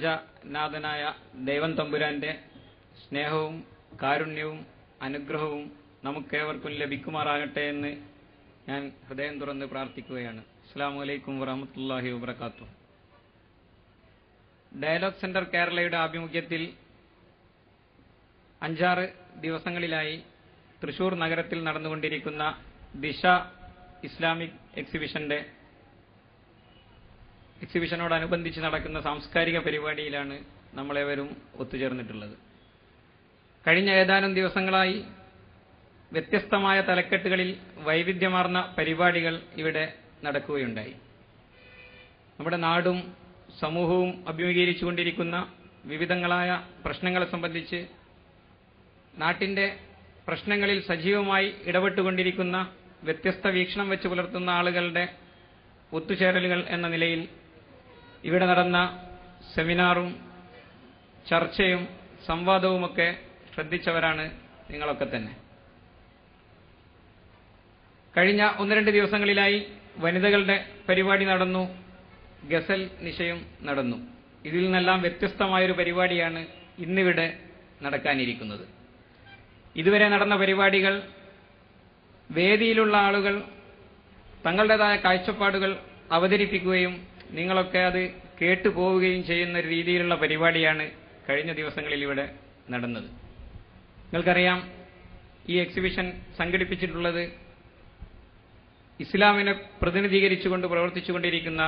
പ്രപഞ്ചനാഥനായ ദൈവം തമ്പുരാന്റെ സ്നേഹവും കാരുണ്യവും അനുഗ്രഹവും നമുക്കേവർക്കും ലഭിക്കുമാറാകട്ടെ എന്ന് ഞാൻ ഹൃദയം തുറന്ന് പ്രാർത്ഥിക്കുകയാണ്. അസ്സലാമു അലൈക്കും വറഹ്മത്തുള്ളാഹി വബറകാതുഹു. ഡയലോഗ് സെന്റർ കേരളയുടെ ആഭിമുഖ്യത്തിൽ 5-6 ദിവസങ്ങളിലായി തൃശൂർ നഗരത്തിൽ നടന്നുകൊണ്ടിരിക്കുന്ന ദിശ ഇസ്ലാമിക് എക്സിബിഷനോടനുബന്ധിച്ച് നടക്കുന്ന സാംസ്കാരിക പരിപാടിയിലാണ് നമ്മളേവരും ഒത്തുചേർന്നിട്ടുള്ളത്. കഴിഞ്ഞ ഏതാനും ദിവസങ്ങളായി വ്യത്യസ്തമായ തലക്കെട്ടുകളിൽ വൈവിധ്യമാർന്ന പരിപാടികൾ ഇവിടെ നടക്കുകയുണ്ടായി. നമ്മുടെ നാടും സമൂഹവും അഭിമുഖീകരിച്ചുകൊണ്ടിരിക്കുന്ന വിവിധങ്ങളായ പ്രശ്നങ്ങളെ സംബന്ധിച്ച്, നാട്ടിന്റെ പ്രശ്നങ്ങളിൽ സജീവമായി ഇടപെട്ടുകൊണ്ടിരിക്കുന്ന വ്യത്യസ്ത വീക്ഷണം വെച്ച് പുലർത്തുന്ന ആളുകളുടെ ഒത്തുചേരലുകൾ എന്ന നിലയിൽ ഇവിടെ നടന്ന സെമിനാറും ചർച്ചയും സംവാദവുമൊക്കെ ശ്രദ്ധിച്ചവരാണ് നിങ്ങളൊക്കെ തന്നെ. കഴിഞ്ഞ 1-2 ദിവസങ്ങളിലായി വനിതകളുടെ പരിപാടി നടന്നു, ഗസൽ നിശയും നടന്നു. ഇതിൽ നിന്നെല്ലാം വ്യത്യസ്തമായൊരു പരിപാടിയാണ് ഇന്നിവിടെ നടക്കാനിരിക്കുന്നത്. ഇതുവരെ നടന്ന പരിപാടികൾ വേദിയിലുള്ള ആളുകൾ തങ്ങളുടേതായ കാഴ്ചപ്പാടുകൾ അവതരിപ്പിക്കുകയും നിങ്ങളൊക്കെ അത് കേട്ടുപോവുകയും ചെയ്യുന്ന ഒരു രീതിയിലുള്ള പരിപാടിയാണ് കഴിഞ്ഞ ദിവസങ്ങളിൽ ഇവിടെ നടന്നത്. നിങ്ങൾക്കറിയാം, ഈ എക്സിബിഷൻ സംഘടിപ്പിച്ചിട്ടുള്ളത് ഇസ്ലാമിനെ പ്രതിനിധീകരിച്ചുകൊണ്ട് പ്രവർത്തിച്ചുകൊണ്ടിരിക്കുന്ന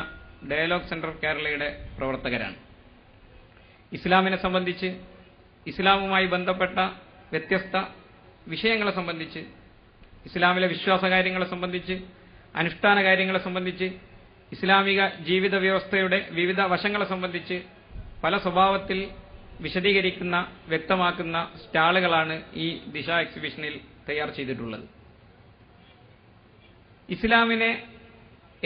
ഡയലോഗ് സെന്റർ കേരളയുടെ പ്രവർത്തകരാണ്. ഇസ്ലാമിനെ സംബന്ധിച്ച്, ഇസ്ലാമുമായി ബന്ധപ്പെട്ട വ്യത്യസ്ത വിഷയങ്ങളെ സംബന്ധിച്ച്, ഇസ്ലാമിലെ വിശ്വാസകാര്യങ്ങളെ സംബന്ധിച്ച്, അനുഷ്ഠാന കാര്യങ്ങളെ സംബന്ധിച്ച്, ഇസ്ലാമിക ജീവിത വ്യവസ്ഥയുടെ വിവിധ വശങ്ങളെ സംബന്ധിച്ച് പല സ്വഭാവത്തിൽ വിശദീകരിക്കുന്ന, വ്യക്തമാക്കുന്ന സ്റ്റാളുകളാണ് ഈ ദിശ എക്സിബിഷനിൽ തയ്യാർ ചെയ്തിട്ടുള്ളത്. ഇസ്ലാമിനെ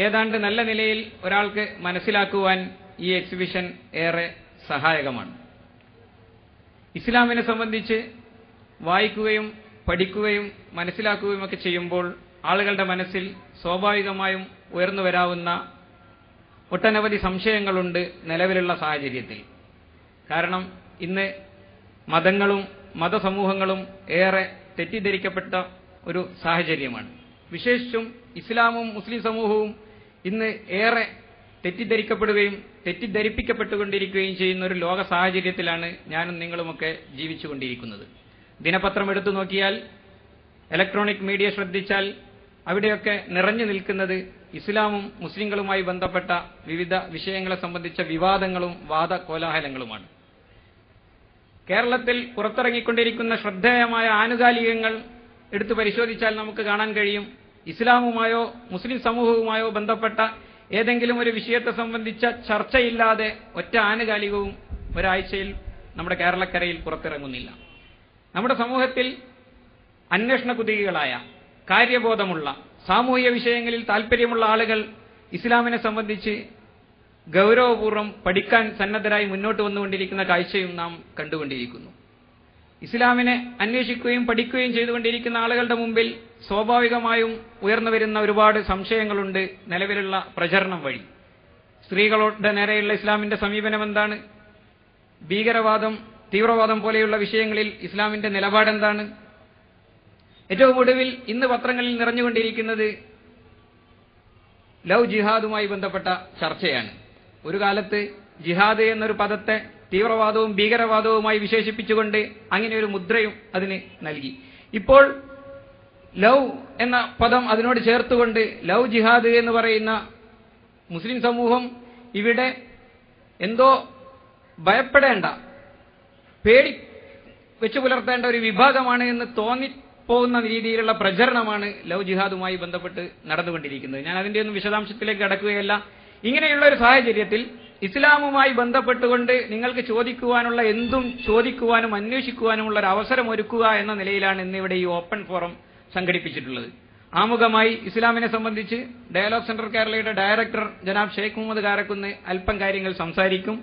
ഏതാണ്ട് നല്ല നിലയിൽ ഒരാൾക്ക് മനസ്സിലാക്കുവാൻ ഈ എക്സിബിഷൻ ഏറെ സഹായകമാണ്. ഇസ്ലാമിനെ സംബന്ധിച്ച് വായിക്കുകയും പഠിക്കുകയും മനസ്സിലാക്കുകയും ഒക്കെ ചെയ്യുമ്പോൾ ആളുകളുടെ മനസ്സിൽ സ്വാഭാവികമായും ഉയർന്നു വരാവുന്ന ഒട്ടനവധി സംശയങ്ങളുണ്ട് നിലവിലുള്ള സാഹചര്യത്തിൽ. കാരണം ഇന്ന് മതങ്ങളും മതസമൂഹങ്ങളും ഏറെ തെറ്റിദ്ധരിക്കപ്പെട്ട ഒരു സാഹചര്യമാണ്. വിശേഷിച്ചും ഇസ്ലാമും മുസ്ലിം സമൂഹവും ഇന്ന് ഏറെ തെറ്റിദ്ധരിക്കപ്പെടുകയും തെറ്റിദ്ധരിപ്പിക്കപ്പെട്ടുകൊണ്ടിരിക്കുകയും ചെയ്യുന്ന ഒരു ലോക സാഹചര്യത്തിലാണ് ഞാനും നിങ്ങളുമൊക്കെ ജീവിച്ചുകൊണ്ടിരിക്കുന്നത്. ദിനപത്രം എടുത്തു നോക്കിയാൽ, ഇലക്ട്രോണിക് മീഡിയ ശ്രദ്ധിച്ചാൽ അവിടെയൊക്കെ നിറഞ്ഞു നിൽക്കുന്നത് ഇസ്ലാമും മുസ്ലിങ്ങളുമായി ബന്ധപ്പെട്ട വിവിധ വിഷയങ്ങളെ സംബന്ധിച്ച വിവാദങ്ങളും വാദകോലാഹലങ്ങളുമാണ്. കേരളത്തിൽ പുറത്തിറങ്ങിക്കൊണ്ടിരിക്കുന്ന ശ്രദ്ധേയമായ ആനുകാലികങ്ങൾ എടുത്തു പരിശോധിച്ചാൽ നമുക്ക് കാണാൻ കഴിയും, ഇസ്ലാമുമായോ മുസ്ലിം സമൂഹവുമായോ ബന്ധപ്പെട്ട ഏതെങ്കിലും ഒരു വിഷയത്തെ സംബന്ധിച്ച ചർച്ചയില്ലാതെ ഒറ്റ ആനുകാലികവും ഒരാഴ്ചയിൽ നമ്മുടെ കേരളക്കരയിൽ പുറത്തിറങ്ങുന്നില്ല. നമ്മുടെ സമൂഹത്തിൽ അന്വേഷണ കുതുകികളായ, കാര്യബോധമുള്ള, സാമൂഹിക വിഷയങ്ങളിൽ താൽപ്പര്യമുള്ള ആളുകൾ ഇസ്ലാമിനെ സംബന്ധിച്ച് ഗൗരവപൂർവ്വം പഠിക്കാൻ സന്നദ്ധരായി മുന്നോട്ട് വന്നുകൊണ്ടിരിക്കുന്ന കാഴ്ചയും നാം കണ്ടുകൊണ്ടിരിക്കുന്നു. ഇസ്ലാമിനെ അന്വേഷിക്കുകയും പഠിക്കുകയും ചെയ്തുകൊണ്ടിരിക്കുന്ന ആളുകളുടെ മുമ്പിൽ സ്വാഭാവികമായും ഉയർന്നു വരുന്ന ഒരുപാട് സംശയങ്ങളുണ്ട് നിലവിലുള്ള പ്രചരണം വഴി. സ്ത്രീകളുടെ നേരെയുള്ള ഇസ്ലാമിന്റെ സമീപനം എന്താണ്? ഭീകരവാദം, തീവ്രവാദം പോലെയുള്ള വിഷയങ്ങളിൽ ഇസ്ലാമിന്റെ നിലപാടെന്താണ്? ഏറ്റവും ഒടുവിൽ ഇന്ന് പത്രങ്ങളിൽ നിറഞ്ഞുകൊണ്ടിരിക്കുന്നത് ലവ് ജിഹാദുമായി ബന്ധപ്പെട്ട ചർച്ചയാണ്. ഒരു കാലത്ത് ജിഹാദ് എന്നൊരു പദത്തെ തീവ്രവാദവും ഭീകരവാദവുമായി വിശേഷിപ്പിച്ചുകൊണ്ട് അങ്ങനെ ഒരു മുദ്രയും അതിന് നൽകി. ഇപ്പോൾ ലവ് എന്ന പദം അതിനോട് ചേർത്തുകൊണ്ട് ലവ് ജിഹാദ് എന്ന് പറയുന്ന മുസ്ലിം സമൂഹം ഇവിടെ എന്തോ ഭയപ്പെടേണ്ട, പേടി വെച്ചു പുലർത്തേണ്ട ഒരു വിഭാഗമാണ് എന്ന് തോന്നിപ്പോകുന്ന രീതിയിലുള്ള പ്രചരണമാണ് ലവ് ജിഹാദുമായി ബന്ധപ്പെട്ട് നടന്നുകൊണ്ടിരിക്കുന്നത്. ഞാൻ അതിന്റെ ഒന്നും വിശദാംശത്തിലേക്ക് കടക്കുകയല്ല. ഇങ്ങനെയുള്ള ഒരു സാഹചര്യത്തിൽ ഇസ്ലാമുമായി ബന്ധപ്പെട്ടുകൊണ്ട് നിങ്ങൾക്ക് ചോദിക്കുവാനുള്ള എന്തും ചോദിക്കുവാനും അന്വേഷിക്കുവാനുമുള്ള ഒരു അവസരം ഒരുക്കുക എന്ന നിലയിലാണ് ഇന്നിവിടെ ഈ ഓപ്പൺ ഫോറം സംഘടിപ്പിച്ചിട്ടുള്ളത്. ആമുഖമായി ഇസ്ലാമിനെ സംബന്ധിച്ച് ഡയലോഗ് സെന്റർ കേരളയുടെ ഡയറക്ടർ ജനാബ് ഷെയ്ഖ് മുഹമ്മദ് കാരക്കുന്ന് അല്പം കാര്യങ്ങൾ സംസാരിക്കും.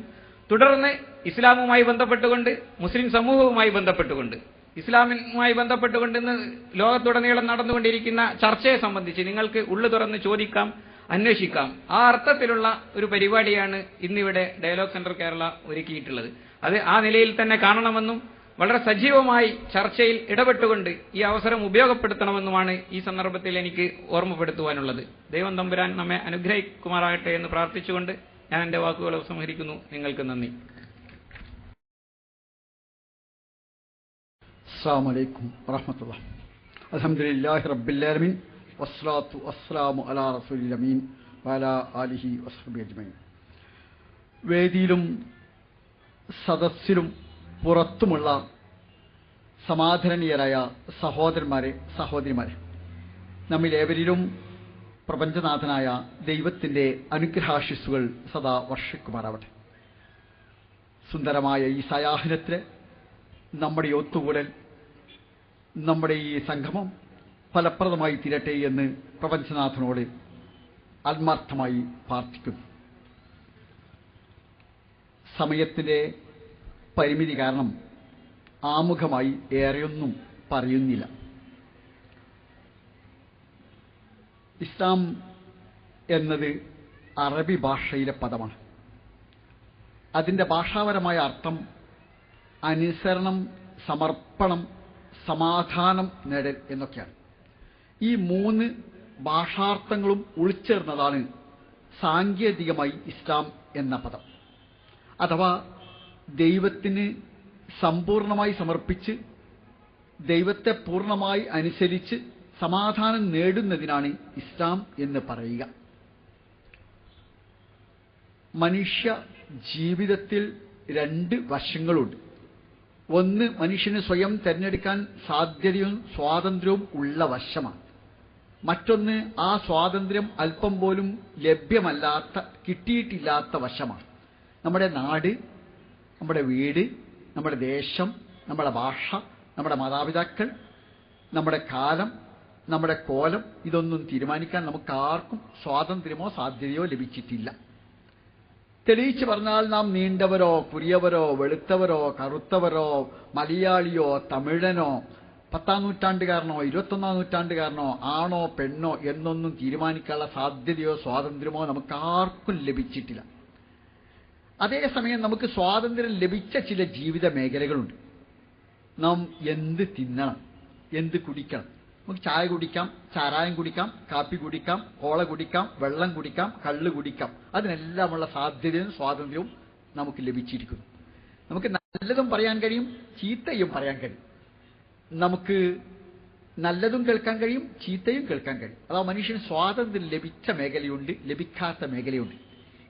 തുടർന്ന് ഇസ്ലാമുമായി ബന്ധപ്പെട്ടുകൊണ്ട്, മുസ്ലിം സമൂഹവുമായി ബന്ധപ്പെട്ടുകൊണ്ട്, ഇസ്ലാമുമായി ബന്ധപ്പെട്ടുകൊണ്ട് ഇന്ന് ലോകത്തുടനീളം നടന്നുകൊണ്ടിരിക്കുന്ന ചർച്ചയെ സംബന്ധിച്ച് നിങ്ങൾക്ക് ഉള്ളു തുറന്ന് ചോദിക്കാം. അന്വേഷിക്കാം. ആ അർത്ഥത്തിലുള്ള ഒരു പരിപാടിയാണ് ഇന്നിവിടെ ഡയലോഗ് സെന്റർ കേരള ഒരുക്കിയിട്ടുള്ളത്. അത് ആ നിലയിൽ തന്നെ കാണണമെന്നും വളരെ സജീവമായി ചർച്ചയിൽ ഇടപെട്ടുകൊണ്ട് ഈ അവസരം ഉപയോഗപ്പെടുത്തണമെന്നുമാണ് ഈ സന്ദർഭത്തിൽ എനിക്ക് ഓർമ്മപ്പെടുത്തുവാനുള്ളത്. ദൈവം തമ്പുരാൻ നമ്മെ അനുഗ്രഹിക്കുമാറാകട്ടെ എന്ന് പ്രാർത്ഥിച്ചുകൊണ്ട് ഞാൻ എന്റെ വാക്കുകൾ ഉപസംഹരിക്കുന്നു. നിങ്ങൾക്ക് നന്ദി. അസ്സലാമു അലൈക്കും വറഹ്മത്തുള്ളാഹി. അൽഹംദുലില്ലാഹി റബ്ബിൽ ആലമീൻ വസ്സലാത്തു വസ്സലാമു അലാ റസൂലിൽ അമീൻ വഅലാ ആലിഹി വസ്ഹബിഹി അജ്മഈൻ. വേദിയിലും സദസ്സിലും പുറത്തുമുള്ള സമാദരണീയരായ സഹോദരന്മാരെ, സഹോദരിമാരെ, നമ്മിലേവരിലും പ്രപഞ്ചനാഥനായ ദൈവത്തിന്റെ അനുഗ്രഹാശിസ്സുകൾ സദാ വർഷിക്കുമാറാവട്ടെ. സുന്ദരമായ ഈ സായാഹ്നത്തിൽ നമ്മുടെ ഒത്തുകൂടൽ, നമ്മുടെ ഈ സംഗമം ഫലപ്രദമായി തീരട്ടെ എന്ന് പ്രപഞ്ചനാഥനോട് ആത്മാർത്ഥമായി പ്രാർത്ഥിക്കുന്നു. സമയത്തിന്റെ പരിമിതി കാരണം ആമുഖമായി ഏറെയൊന്നും പറയുന്നില്ല. ഇസ്ലാം എന്നത് അറബി ഭാഷയിലെ പദമാണ്. അതിൻ്റെ ഭാഷാപരമായ അർത്ഥം അനുസരണം, സമർപ്പണം, സമാധാനം നേടൽ എന്നൊക്കെയാണ്. ഈ 3 ഭാഷാർത്ഥങ്ങളും ഉൾച്ചേർന്നതാണ് സാങ്കേതികമായി ഇസ്ലാം എന്ന പദം. അഥവാ ദൈവത്തിന് സമ്പൂർണമായി സമർപ്പിച്ച് ദൈവത്തെ പൂർണ്ണമായി അനുസരിച്ച് സമാധാനം നേടുന്നതിനാണ് ഇസ്ലാം എന്ന് പറയുക. മനുഷ്യ ജീവിതത്തിൽ 2 വശങ്ങളുണ്ട്. ഒന്ന് മനുഷ്യന് സ്വയം തിരഞ്ഞെടുക്കാൻ സാധ്യതയും സ്വാതന്ത്ര്യവും ഉള്ള വശമാണ്. മറ്റൊന്ന് ആ സ്വാതന്ത്ര്യം അല്പം പോലും ലഭ്യമല്ലാത്ത, കിട്ടിയിട്ടില്ലാത്ത വശമാണ്. നമ്മുടെ നാട്, നമ്മുടെ വീട്, നമ്മുടെ ദേശം, നമ്മുടെ ഭാഷ, നമ്മുടെ മാതാപിതാക്കൾ, നമ്മുടെ കാലം, നമ്മുടെ കോലം, ഇതൊന്നും തീരുമാനിക്കാൻ നമുക്കാർക്കും സ്വാതന്ത്ര്യമോ സാധ്യതയോ ലഭിച്ചിട്ടില്ല. തെളിയിച്ചു പറഞ്ഞാൽ നാം നീണ്ടവരോ കുറിയവരോ വെളുത്തവരോ കറുത്തവരോ മലയാളിയോ തമിഴനോ 10ാം നൂറ്റാണ്ടുകാരനോ 21ാം നൂറ്റാണ്ടുകാരനോ ആണോ പെണ്ണോ എന്നൊന്നും തീരുമാനിക്കാനുള്ള സാധ്യതയോ സ്വാതന്ത്ര്യമോ നമുക്കാർക്കും ലഭിച്ചിട്ടില്ല. അതേസമയം നമുക്ക് സ്വാതന്ത്ര്യം ലഭിച്ച ചില ജീവിത മേഖലകളുണ്ട്. നാം എന്ത് തിന്നണം, എന്ത് കുടിക്കണം. നമുക്ക് ചായ കുടിക്കാം, ചാരായം കുടിക്കാം, കാപ്പി കുടിക്കാം, കോള കുടിക്കാം, വെള്ളം കുടിക്കാം, കള്ള് കുടിക്കാം. അതിനെല്ലാമുള്ള സാധ്യതയും സ്വാതന്ത്ര്യവും നമുക്ക് ലഭിച്ചിരിക്കുന്നു. നമുക്ക് നല്ലതും പറയാൻ കഴിയും, ചീത്തയും പറയാൻ കഴിയും. നമുക്ക് നല്ലതും കേൾക്കാൻ കഴിയും, ചീത്തയും കേൾക്കാൻ കഴിയും. അതാ മനുഷ്യന് സ്വാതന്ത്ര്യം ലഭിച്ച മേഖലയുണ്ട്, ലഭിക്കാത്ത മേഖലയുണ്ട്.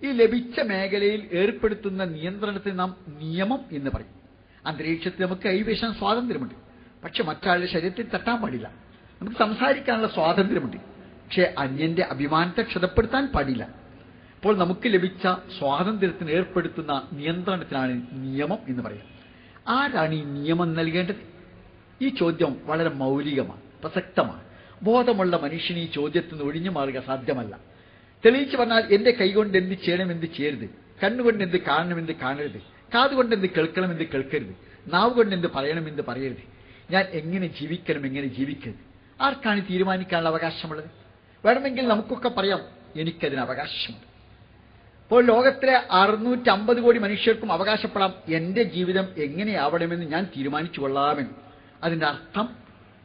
ഈ ലഭിച്ച മേഖലയിൽ ഏർപ്പെടുത്തുന്ന നിയന്ത്രണത്തെ നാം നിയമം എന്ന് പറയും. അന്തരീക്ഷത്തിൽ നമുക്ക് കൈവശം സ്വാതന്ത്ര്യമുണ്ട്, പക്ഷെ മറ്റാളുടെ ശരീരത്തിൽ തട്ടാൻ പാടില്ല. നമുക്ക് സംസാരിക്കാനുള്ള സ്വാതന്ത്ര്യമുണ്ട്, പക്ഷെ അന്യന്റെ അഭിമാനത്തെ ക്ഷതപ്പെടുത്താൻ പാടില്ല. അപ്പോൾ നമുക്ക് ലഭിച്ച സ്വാതന്ത്ര്യത്തിന് ഏർപ്പെടുത്തുന്ന നിയന്ത്രണത്തിനാണ് നിയമം എന്ന് പറയുക. ആരാണ് ഈ നിയമം നൽകേണ്ടത്? ഈ ചോദ്യം വളരെ മൗലികമാണ്, പ്രസക്തമാണ്. ബോധമുള്ള മനുഷ്യന് ഈ ചോദ്യത്തിൽ നിന്ന് ഒഴിഞ്ഞു മാറുക സാധ്യമല്ല. തെളിയിച്ചു പറഞ്ഞാൽ എന്റെ കൈകൊണ്ട് എന്ത് ചെയ്യണം, എന്ത് ചെയ്യരുത്, കണ്ണുകൊണ്ട് എന്ത് കാണണം, എന്ത് കാണരുത്, കാതുകൊണ്ട് എന്ത് കേൾക്കണം, എന്ത് കേൾക്കരുത്, നാവ് കൊണ്ട് എന്ത് പറയണം, എന്ത് പറയരുത്, ഞാൻ എങ്ങനെ ജീവിക്കണം, എങ്ങനെ ജീവിക്കരുത്, ആർക്കാണ് തീരുമാനിക്കാനുള്ള അവകാശമുള്ളത്? വേണമെങ്കിൽ നമുക്കൊക്കെ പറയാം എനിക്കതിന് അവകാശമുണ്ട്. അപ്പോൾ ലോകത്തിലെ 650 കോടി മനുഷ്യർക്കും അവകാശപ്പെടാം എന്റെ ജീവിതം എങ്ങനെയാവണമെന്ന് ഞാൻ തീരുമാനിച്ചു കൊള്ളാമെന്ന്. അതിന്റെ അർത്ഥം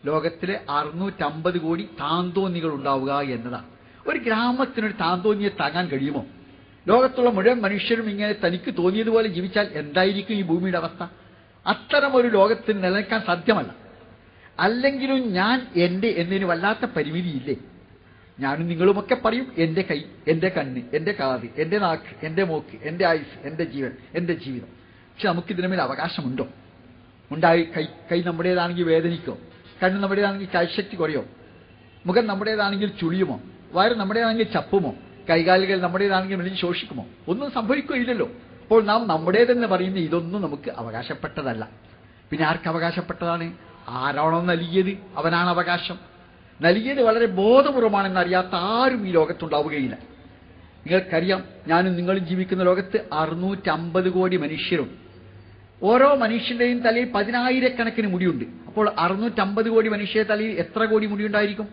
ലോകത്തിലെ 650 കോടി താന്തോന്നികൾ ഉണ്ടാവുക എന്നതാണ്. ഒരു ഗ്രാമത്തിനൊരു താന്തോന്നിയെ താങ്ങാൻ കഴിയുമോ? ലോകത്തുള്ള മുഴുവൻ മനുഷ്യരും ഇങ്ങനെ തനിക്ക് തോന്നിയതുപോലെ ജീവിച്ചാൽ എന്തായിരിക്കും ഈ ഭൂമിയുടെ അവസ്ഥ? അത്തരം ഒരു ലോകത്തിന് നിലനിൽക്കാൻ സാധ്യമല്ല. അല്ലെങ്കിലും ഞാൻ എന്റെ എന്നതിന് വല്ലാത്ത പരിമിതിയില്ലേ? ഞാനും നിങ്ങളുമൊക്കെ പറയും എന്റെ കൈ, എന്റെ കണ്ണ്, എന്റെ കാത്, എന്റെ നാക്ക്, എന്റെ മൂക്ക്, എന്റെ ആയുസ്, എന്റെ ജീവൻ, എന്റെ ജീവിതം. പക്ഷെ നമുക്കിതിനുമേൽ അവകാശമുണ്ടോ? ഉണ്ടായി കൈ നമ്മുടേതാണെങ്കിൽ വേദനിക്കോ? കണ്ണ് നമ്മുടേതാണെങ്കിൽ കാഴ്ചശക്തി കുറയോ? മുഖം നമ്മുടേതാണെങ്കിൽ ചുളിയുമോ? വയറ് നമ്മുടേതാണെങ്കിൽ ചപ്പുമോ? കൈകാലുകൾ നമ്മുടേതാണെങ്കിൽ മെലിഞ്ഞ് ശോഷിക്കുമോ? ഒന്നും സംഭവിക്കുകയില്ലല്ലോ. അപ്പോൾ നാം നമ്മുടേതെന്ന് പറയുന്ന ഇതൊന്നും നമുക്ക് അവകാശപ്പെട്ടതല്ല. പിന്നെ ആർക്ക് അവകാശപ്പെട്ടതാണ്? ആരാണോ നൽകിയത് അവനാണ് അവകാശം. നൽകിയത് വളരെ ബോധപൂർവമാണെന്ന് അറിയാത്ത ആരും ഈ ലോകത്തുണ്ടാവുകയില്ല. നിങ്ങൾക്കറിയാം, ഞാനും നിങ്ങളും ജീവിക്കുന്ന ലോകത്ത് 650 കോടി മനുഷ്യരും. ഓരോ മനുഷ്യന്റെയും തലയിൽ 10,000 മുടിയുണ്ട്. അപ്പോൾ 650 കോടി മനുഷ്യരുടെ തലയിൽ എത്ര കോടി മുടിയുണ്ടായിരിക്കും?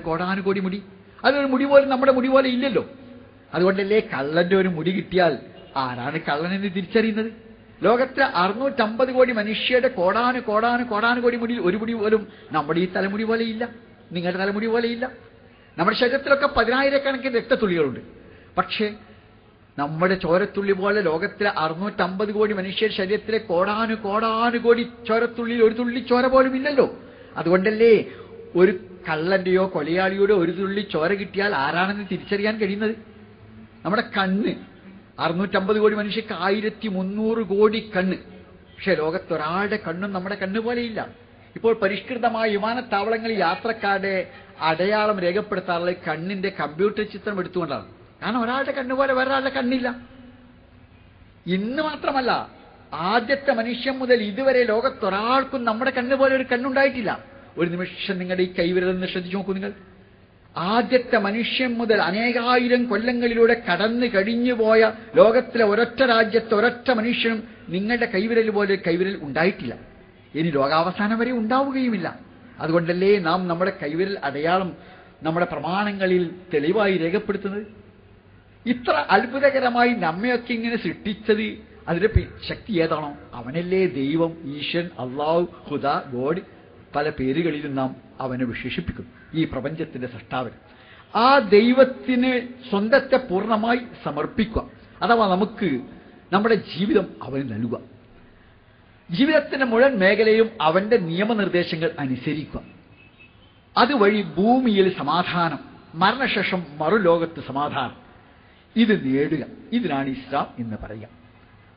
കോടാനുകോടി മുടി. അതൊരു മുടി പോലെ നമ്മുടെ മുടി പോലെ ഇല്ലല്ലോ. അതുകൊണ്ടല്ലേ കള്ളന്റെ ഒരു മുടി കിട്ടിയാൽ ആരാണ് കള്ളനെന്ന് തിരിച്ചറിയുന്നത്? ലോകത്തിലെ 650 കോടി മനുഷ്യരുടെ കോടാനുകോടി മുടിയിൽ ഒരു മുടി പോലും നമ്മുടെ ഈ തലമുടി പോലെ ഇല്ല, നിങ്ങളുടെ തലമുടി പോലെ ഇല്ല. നമ്മുടെ ശരീരത്തിലൊക്കെ 10,000 രക്തത്തുള്ളികളുണ്ട്. പക്ഷേ നമ്മുടെ ചോരത്തുള്ളി പോലെ ലോകത്തിലെ 650 കോടി മനുഷ്യരുടെ ശരീരത്തിലെ കോടാനുകോടി ചോരത്തുള്ളിയിൽ ഒരു തുള്ളി ചോര പോലും ഇല്ലല്ലോ. അതുകൊണ്ടല്ലേ ഒരു കള്ളന്റെയോ കൊലയാളിയോടോ ഒരു തുള്ളി ചോര കിട്ടിയാൽ ആരാണെന്ന് തിരിച്ചറിയാൻ കഴിയുന്നത്? നമ്മുടെ കണ്ണ് 650 കോടി മനുഷ്യർക്ക് 1300 കോടി കണ്ണ്. പക്ഷെ ലോകത്തൊരാളുടെ കണ്ണും നമ്മുടെ കണ്ണ് പോലെയില്ല. ഇപ്പോൾ പരിഷ്കൃതമായ വിമാനത്താവളങ്ങളിൽ യാത്രക്കാരുടെ അടയാളം രേഖപ്പെടുത്താറുള്ള കണ്ണിന്റെ കമ്പ്യൂട്ടർ ചിത്രം എടുത്തുകൊണ്ടാണ്. കാരണം ഒരാളുടെ കണ്ണ് പോലെ വേറൊരാളുടെ കണ്ണില്ല. ഇന്ന് മാത്രമല്ല, ആദ്യത്തെ മനുഷ്യൻ മുതൽ ഇതുവരെ ലോകത്തൊരാൾക്കും നമ്മുടെ കണ്ണ് പോലെ ഒരു കണ്ണുണ്ടായിട്ടില്ല. ഒരു നിമിഷം നിങ്ങളുടെ ഈ കൈവിരലെന്ന് ശ്രദ്ധിച്ചു നോക്കൂ. നിങ്ങൾ ആദ്യത്തെ മനുഷ്യൻ മുതൽ അനേകായിരം കൊല്ലങ്ങളിലൂടെ കടന്നു കഴിഞ്ഞുപോയ ലോകത്തിലെ ഒരൊറ്റ രാജ്യത്തെ ഒരൊറ്റ മനുഷ്യനും നിങ്ങളുടെ കൈവിരൽ പോലെ കൈവിരൽ ഉണ്ടായിട്ടില്ല. ഇനി ലോകാവസാനം വരെ ഉണ്ടാവുകയുമില്ല. അതുകൊണ്ടല്ലേ നാം നമ്മുടെ കൈവിരൽ അടയാളം നമ്മുടെ പ്രമാണങ്ങളിൽ തെളിവായി രേഖപ്പെടുത്തുന്നത്. ഇത്ര അത്ഭുതകരമായി നമ്മയൊക്കെ ഇങ്ങനെ സൃഷ്ടിച്ചത് അതിന്റെ ശക്തി ഏതാണോ? അവനല്ലേ ദൈവം, ഈശ്വരൻ, അള്ളാഹു, ഖുദ, ഗോഡ്. പല പേരുകളിലും നാം അവനെ വിശേഷിപ്പിക്കും, ഈ പ്രപഞ്ചത്തിന്റെ സൃഷ്ടാവിന്. ആ ദൈവത്തിന് സ്വന്തത്തെ പൂർണ്ണമായി സമർപ്പിക്കുക, അഥവാ നമുക്ക് നമ്മുടെ ജീവിതം അവന് നൽകുക. ജീവിതത്തിന്റെ മുഴുവൻ മേഖലയും അവന്റെ നിയമനിർദ്ദേശങ്ങൾ അനുസരിക്കുക. അതുവഴി ഭൂമിയിൽ സമാധാനം, മരണശേഷം മറുലോകത്ത് സമാധാനം, ഇത് നേടുക. ഇതിനാണ് ഇസ്ലാം എന്ന് പറയുക.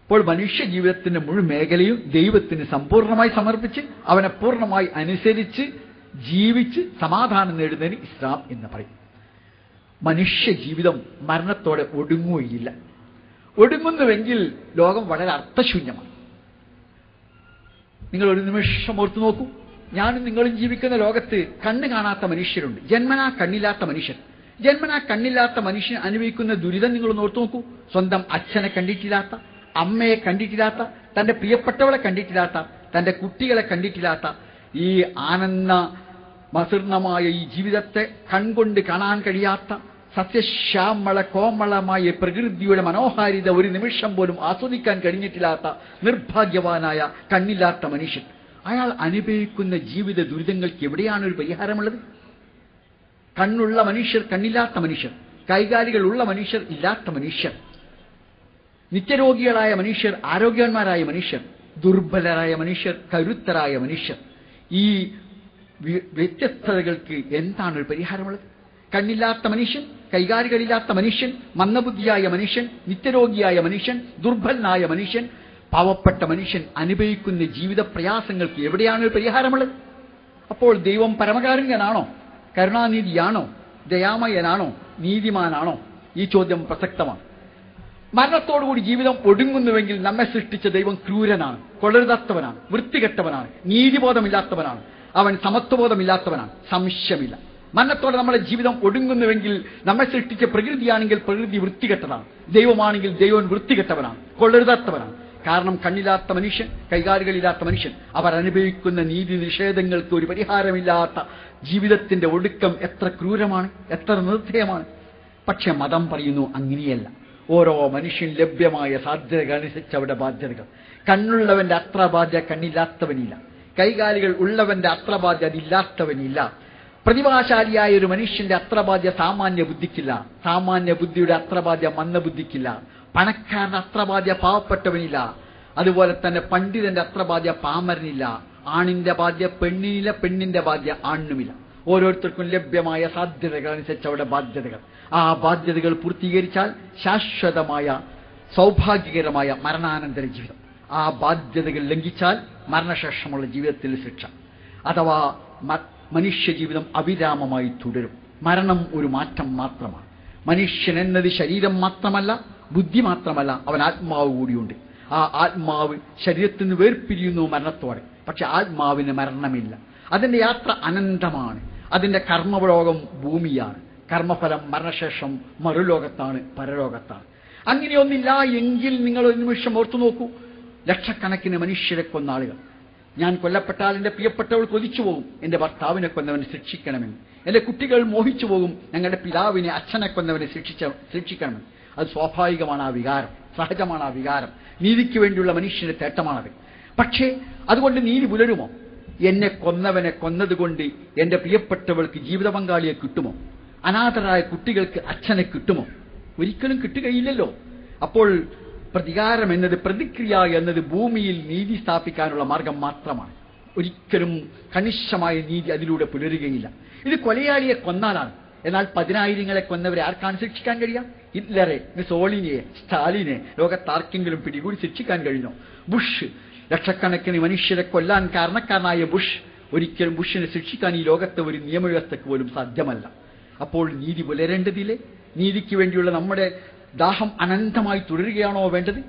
അപ്പോൾ മനുഷ്യ ജീവിതത്തിന്റെ മുഴുവൻ മേഖലയും ദൈവത്തിന് സമ്പൂർണ്ണമായി സമർപ്പിച്ച് അവനെ പൂർണ്ണമായി അനുസരിച്ച് ജീവിച്ച് സമാധാനം നേടുന്നതിന് ഇസ്ലാം എന്ന് പറയും. മനുഷ്യ ജീവിതം മരണത്തോടെ ഒടുങ്ങുകയില്ല. ഒടുങ്ങുന്നുവെങ്കിൽ ലോകം വളരെ അർത്ഥശൂന്യമാണ്. നിങ്ങൾ ഒരു നിമിഷം ഓർത്തു നോക്കൂ. ഞാനും നിങ്ങളും ജീവിക്കുന്ന ലോകത്ത് കണ്ണ് കാണാത്ത മനുഷ്യരുണ്ട്, ജന്മനാ കണ്ണില്ലാത്ത മനുഷ്യൻ. ജന്മനാ കണ്ണില്ലാത്ത മനുഷ്യൻ അനുഭവിക്കുന്ന ദുരിതം നിങ്ങളൊന്ന് ഓർത്തു നോക്കൂ. സ്വന്തം അച്ഛനെ കണ്ടിട്ടില്ലാത്ത, അമ്മയെ കണ്ടിട്ടില്ലാത്ത, തന്റെ പ്രിയപ്പെട്ടവളെ കണ്ടിട്ടില്ലാത്ത, തന്റെ കുട്ടികളെ കണ്ടിട്ടില്ലാത്ത ഈ ആനന്ദ മസൃണമായ ഈ ജീവിതത്തെ കൺകൊണ്ട് കാണാൻ കഴിയാത്ത, സസ്യശ്യാമള കോമളമായ പ്രകൃതിയുടെ മനോഹാരിത ഒരു നിമിഷം പോലും ആസ്വദിക്കാൻ കഴിഞ്ഞിട്ടില്ലാത്ത നിർഭാഗ്യവാനായ കണ്ണില്ലാത്ത മനുഷ്യൻ, അയാൾ അനുഭവിക്കുന്ന ജീവിത ദുരിതങ്ങൾക്ക് എവിടെയാണ് ഒരു പരിഹാരമുള്ളത്? കണ്ണുള്ള മനുഷ്യർ, കണ്ണില്ലാത്ത മനുഷ്യർ, കൈകാലികളുള്ള മനുഷ്യർ, ഇല്ലാത്ത മനുഷ്യർ, നിത്യരോഗികളായ മനുഷ്യർ, ആരോഗ്യവാന്മാരായ മനുഷ്യർ, ദുർബലരായ മനുഷ്യർ, കരുത്തരായ മനുഷ്യർ, ഈ വ്യത്യസ്തതകൾക്ക് എന്താണ് ഒരു പരിഹാരമുള്ളത്? കണ്ണില്ലാത്ത മനുഷ്യൻ, കൈകാലികളില്ലാത്ത മനുഷ്യൻ, മന്ദബുദ്ധിയായ മനുഷ്യൻ, നിത്യരോഗിയായ മനുഷ്യൻ, ദുർബലനായ മനുഷ്യൻ, പാവപ്പെട്ട മനുഷ്യൻ അനുഭവിക്കുന്ന ജീവിത പ്രയാസങ്ങൾക്ക് എവിടെയാണ് ഒരു പരിഹാരമുള്ളത്? അപ്പോൾ ദൈവം പരമകാരുണ്യനാണോ? കരുണാനിധിയാണോ? ദയാമയനാണോ? നീതിമാനാണോ? ഈ ചോദ്യം പ്രസക്തമാണ്. മരണത്തോടുകൂടി ജീവിതം ഒടുങ്ങുന്നുവെങ്കിൽ നമ്മെ സൃഷ്ടിച്ച ദൈവം ക്രൂരനാണ്, കൊള്ളരുതാത്തവനാണ്, വൃത്തികെട്ടവനാണ്, നീതിബോധമില്ലാത്തവനാണ്, അവൻ സമത്വബോധമില്ലാത്തവനാണ്, സംശയമില്ല. മരണത്തോടെ നമ്മുടെ ജീവിതം ഒടുങ്ങുന്നുവെങ്കിൽ നമ്മെ സൃഷ്ടിച്ച പ്രകൃതിയാണെങ്കിൽ പ്രകൃതി വൃത്തികെട്ടതാണ്, ദൈവമാണെങ്കിൽ ദൈവം വൃത്തികെട്ടവനാണ്, കൊള്ളരുതാത്തവനാണ്. കാരണം കണ്ണില്ലാത്ത മനുഷ്യൻ, കൈകാലുകളില്ലാത്ത മനുഷ്യൻ, അവർ അനുഭവിക്കുന്ന നീതി നിഷേധങ്ങൾക്ക് ഒരു പരിഹാരമില്ലാത്ത ജീവിതത്തിന്റെ ഒടുക്കം എത്ര ക്രൂരമാണ്, എത്ര നിർദ്ദയമാണ്. പക്ഷെ മതം പറയുന്നു അങ്ങനെയല്ല. ഓരോ മനുഷ്യൻ ലഭ്യമായ സാധ്യതകൾ അനുസരിച്ച് അവരുടെ ബാധ്യതകൾ. കണ്ണുള്ളവന്റെ അത്ര ബാധ്യത കണ്ണില്ലാത്തവനില്ല, കൈകാലുകൾ ഉള്ളവന്റെ അത്ര ബാധ്യത അതില്ലാത്തവനില്ല. പ്രതിഭാശാലിയായ ഒരു മനുഷ്യന്റെ അത്ര ബാധ്യത സാമാന്യ ബുദ്ധിക്കില്ല, സാമാന്യ ബുദ്ധിയുടെ അത്ര ബാധ്യത മന്ദബുദ്ധിക്കില്ല. പണക്കാരന്റെ അത്ര ബാധ്യത പാവപ്പെട്ടവനില്ല. അതുപോലെ തന്നെ പണ്ഡിതന്റെ അത്ര ബാധ്യത പാമരനില്ല. ആണിന്റെ ബാധ്യത പെണ്ണിനില്ല, പെണ്ണിന്റെ ബാധ്യത ആണിനുമില്ല. ഓരോരുത്തർക്കും ലഭ്യമായ സാധ്യതകൾ അനുസരിച്ച് അവരുടെ ബാധ്യതകൾ. ആ ബാധ്യതകൾ പൂർത്തീകരിച്ചാൽ ശാശ്വതമായ സൗഭാഗ്യകരമായ മരണാനന്തര ജീവിതം. ആ ബാധ്യതകൾ ലംഘിച്ചാൽ മരണശേഷമുള്ള ജീവിതത്തിൽ ശിക്ഷ, അഥവാ മനുഷ്യ ജീവിതം അവിരാമമായി തുടരും. മരണം ഒരു മാറ്റം മാത്രമാണ്. മനുഷ്യൻ എന്നത് ശരീരം മാത്രമല്ല, ബുദ്ധി മാത്രമല്ല, അവൻ ആത്മാവ് കൂടിയുണ്ട്. ആ ആത്മാവ് ശരീരത്തിൽ നിന്ന് വേർപിരിയുന്നു മരണത്തോടെ. പക്ഷെ ആത്മാവിന് മരണമില്ല. അതിന്റെ യാത്ര അനന്തമാണ്. അതിന്റെ കർമ്മലോകം ഭൂമിയാണ്. കർമ്മഫലം മരണശേഷം മറുലോകത്താണ്, പരലോകത്താണ്. അങ്ങനെയൊന്നില്ല എങ്കിൽ നിങ്ങൾ ഒരു നിമിഷം ഓർത്തു നോക്കൂ. ലക്ഷക്കണക്കിന് മനുഷ്യരെ കൊന്ന ആളുകൾ, ഞാൻ കൊല്ലപ്പെട്ടാൽ എന്റെ പ്രിയപ്പെട്ടവൾ കൊതിച്ചു പോകും, എന്റെ ഭർത്താവിനെ കൊന്നവനെ ശിക്ഷിക്കണമെന്ന്. എന്റെ കുട്ടികൾ മോഹിച്ചു പോകും, ഞങ്ങളുടെ പിതാവിനെ അച്ഛനെ കൊന്നവനെ ശിക്ഷിക്കണമെന്ന്. അത് സ്വാഭാവികമാണ്, ആ വികാരം സഹജമാണ്. ആ വികാരം നീതിക്ക് വേണ്ടിയുള്ള മനുഷ്യന്റെ തേട്ടമാണത്. പക്ഷേ അതുകൊണ്ട് നീതി പുലരുമോ? എന്നെ കൊന്നവനെ കൊന്നതുകൊണ്ട് എന്റെ പ്രിയപ്പെട്ടവൾക്ക് ജീവിത പങ്കാളിയെ കിട്ടുമോ? അനാഥരായ കുട്ടികൾക്ക് അച്ഛനെ കിട്ടുമോ? ഒരിക്കലും കിട്ടുകയില്ലല്ലോ. അപ്പോൾ പ്രതികാരം എന്നത്, പ്രതിക്രിയ എന്നത് ഭൂമിയിൽ നീതി സ്ഥാപിക്കാനുള്ള മാർഗം മാത്രമാണ്. ഒരിക്കലും കണിശമായ നീതി അതിലൂടെ പുലരുകയില്ല. ഇത് കൊലയാളിയെ കൊന്നാലാണ്. എന്നാൽ 10,000 കൊന്നവരെ ആർക്കാണ് ശിക്ഷിക്കാൻ കഴിയുക? ഹിറ്റ്ലറെ, മുസോളിനിയെ, സ്റ്റാലിനെ ലോകത്താർക്കെങ്കിലും പിടികൂടി ശിക്ഷിക്കാൻ കഴിഞ്ഞോ? ബുഷ്, ലക്ഷക്കണക്കിന് മനുഷ്യരെ കൊല്ലാൻ കാരണക്കാരനായ ബുഷ്, ഒരിക്കലും ബുഷിനെ ശിക്ഷിക്കാൻ ഈ ലോകത്തെ ഒരു നിയമവ്യവസ്ഥയ്ക്ക് പോലും സാധ്യമല്ല. അപ്പോൾ നീതി പുലരേണ്ടതില്ലേ? നീതിക്ക് വേണ്ടിയുള്ള നമ്മുടെ ദാഹം അനന്തമായി തുടരുകയാണോ വേണ്ടത്?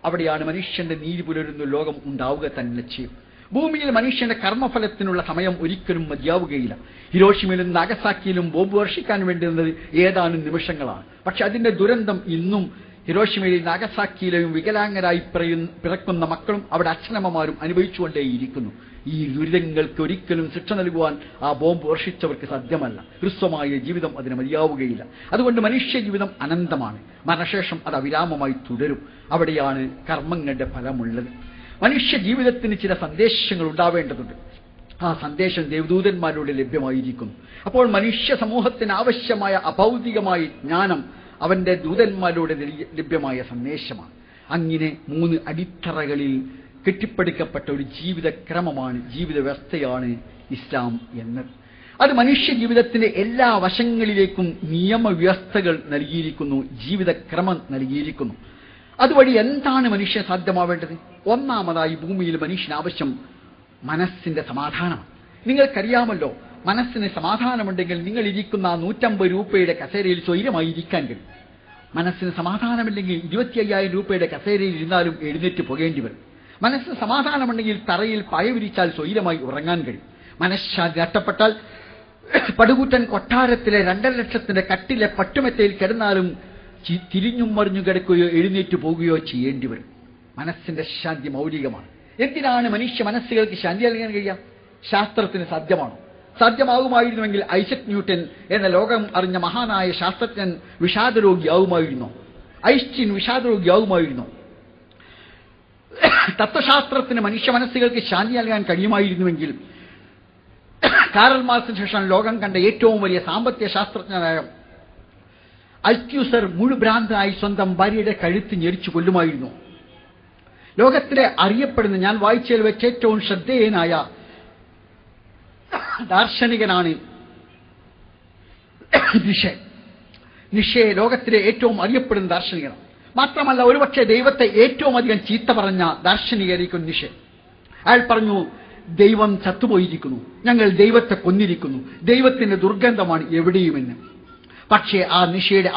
അവിടെയാണ് മനുഷ്യന്റെ നീതി പുലരുന്ന ലോകം ഉണ്ടാവുക തന്നെ ചെയ്യും. ഭൂമിയിൽ മനുഷ്യന്റെ കർമ്മഫലത്തിനുള്ള സമയം ഒരിക്കലും മതിയാവുകയില്ല. ഹിരോഷിമയിലും നാഗസാക്കിയിലും ബോംബ് വർഷിക്കാൻ വേണ്ടുന്നത് ഏതാനും നിമിഷങ്ങളാണ്. പക്ഷെ അതിന്റെ ദുരന്തം ഇന്നും ഹിരോഷിമയിലും നാഗസാക്കിയിലെയും വികലാംഗരായി പിറക്കുന്ന മക്കളും അവിടെ അച്ഛനമ്മമാരും അനുഭവിച്ചുകൊണ്ടേയിരിക്കുന്നു. ഈ ദുരിതങ്ങൾക്ക് ഒരിക്കലും ശിക്ഷ നൽകുവാൻ ആ ബോംബ് വർഷിച്ചവർക്ക് സാധ്യമല്ല. ഹ്രസ്വമായ ജീവിതം അതിന് മതിയാവുകയില്ല. അതുകൊണ്ട് മനുഷ്യ ജീവിതം അനന്തമാണ്. മരണശേഷം അത് അവിരാമമായി തുടരും. അവിടെയാണ് കർമ്മങ്ങളുടെ ഫലമുള്ളത്. മനുഷ്യ ജീവിതത്തിന് ചില സന്ദേശങ്ങൾ ഉണ്ടാവേണ്ടതുണ്ട്. ആ സന്ദേശം ദേവദൂതന്മാരിലൂടെ ലഭ്യമായിരിക്കുന്നു. അപ്പോൾ മനുഷ്യ സമൂഹത്തിന് ആവശ്യമായ അഭൗതികമായ ജ്ഞാനം അവന്റെ ദൂതന്മാരിലൂടെ ലഭ്യമായ സന്ദേശമാണ്. അങ്ങനെ 3 അടിത്തറകളിൽ കെട്ടിപ്പടുക്കപ്പെട്ട ഒരു ജീവിതക്രമമാണ്, ജീവിത വ്യവസ്ഥയാണ് ഇസ്ലാം എന്നത്. അത് മനുഷ്യ ജീവിതത്തിന്റെ എല്ലാ വശങ്ങളിലേക്കും നിയമവ്യവസ്ഥകൾ നൽകിയിരിക്കുന്നു, ജീവിതക്രമം നൽകിയിരിക്കുന്നു. അതുവഴി എന്താണ് മനുഷ്യൻ സാധ്യമാവേണ്ടത്? ഒന്നാമതായി ഭൂമിയിൽ മനുഷ്യന് ആവശ്യം മനസ്സിന്റെ സമാധാനമാണ്. നിങ്ങൾക്കറിയാമല്ലോ, മനസ്സിന് സമാധാനമുണ്ടെങ്കിൽ നിങ്ങൾ ഇരിക്കുന്ന 150 രൂപയുടെ കസേരയിൽ സ്വൈരമായി ഇരിക്കാൻ കഴിയും. മനസ്സിന് സമാധാനമില്ലെങ്കിൽ 25,000 രൂപയുടെ കസേരയിൽ ഇരുന്നാലും എഴുന്നേറ്റ് പോകേണ്ടി വരും. മനസ്സിന് സമാധാനമുണ്ടെങ്കിൽ തറയിൽ പായ വിരിച്ചാൽ സ്വൈരമായി ഉറങ്ങാൻ കഴിയും. മനഃശാന്തി നഷ്ടപ്പെട്ടാൽ പടുകൂറ്റൻ കൊട്ടാരത്തിലെ 2.5 ലക്ഷത്തിന്റെ കട്ടിലെ പട്ടുമെത്തയിൽ കിടന്നാലും തിരിഞ്ഞും മറിഞ്ഞു കിടക്കുകയോ എഴുന്നേറ്റ് പോകുകയോ ചെയ്യേണ്ടി വരും. മനസ്സിന്റെ ശാന്തി മൗലികമാണ്. എന്തിനാണ് മനുഷ്യ മനസ്സുകൾക്ക് ശാന്തി നൽകാൻ കഴിയാം? ശാസ്ത്രത്തിന് സാധ്യമാണോ? സാധ്യമാകുമായിരുന്നുവെങ്കിൽ ഐസക് ന്യൂട്ടൻ എന്ന ലോകം അറിഞ്ഞ മഹാനായ ശാസ്ത്രജ്ഞൻ വിഷാദരോഗിയാവുമായിരുന്നോ? ഐൻസ്റ്റീൻ വിഷാദരോഗിയാവുമായിരുന്നോ? തത്വശാസ്ത്രത്തിന് മനുഷ്യ മനസ്സുകൾക്ക് ശാന്തി നൽകാൻ കഴിയുമായിരുന്നുവെങ്കിൽ കാറൽ മാർക്സിന് ശേഷം ലോകം കണ്ട ഏറ്റവും വലിയ സാമ്പത്തിക ശാസ്ത്രജ്ഞനായ അൽത്യൂസർ മുഴുഭ്രാന്തനായി സ്വന്തം ഭാര്യയുടെ കഴുത്ത് ഞെരിച്ചു കൊല്ലുമായിരുന്നു. ലോകത്തിലെ അറിയപ്പെടുന്ന, ഞാൻ വായിച്ചതിൽ വെച്ച് ഏറ്റവും ശ്രദ്ധേയനായ ദാർശനികനാണ് നിഷെ. ലോകത്തിലെ ഏറ്റവും അറിയപ്പെടുന്ന ദാർശനികനാണ്. മാത്രമല്ല, ഒരുപക്ഷെ ദൈവത്തെ ഏറ്റവും അധികം ചീത്ത പറഞ്ഞ ദാർശനികരായിരിക്കും നിഷെ. അയാൾ പറഞ്ഞു, ദൈവം ചത്തുപോയിരിക്കുന്നു, ഞങ്ങൾ ദൈവത്തെ കൊന്നിരിക്കുന്നു, ദൈവത്തിന്റെ ദുർഗന്ധമാണ് എവിടെയുമെന്ന്. പക്ഷേ ആ നിഷയുടെ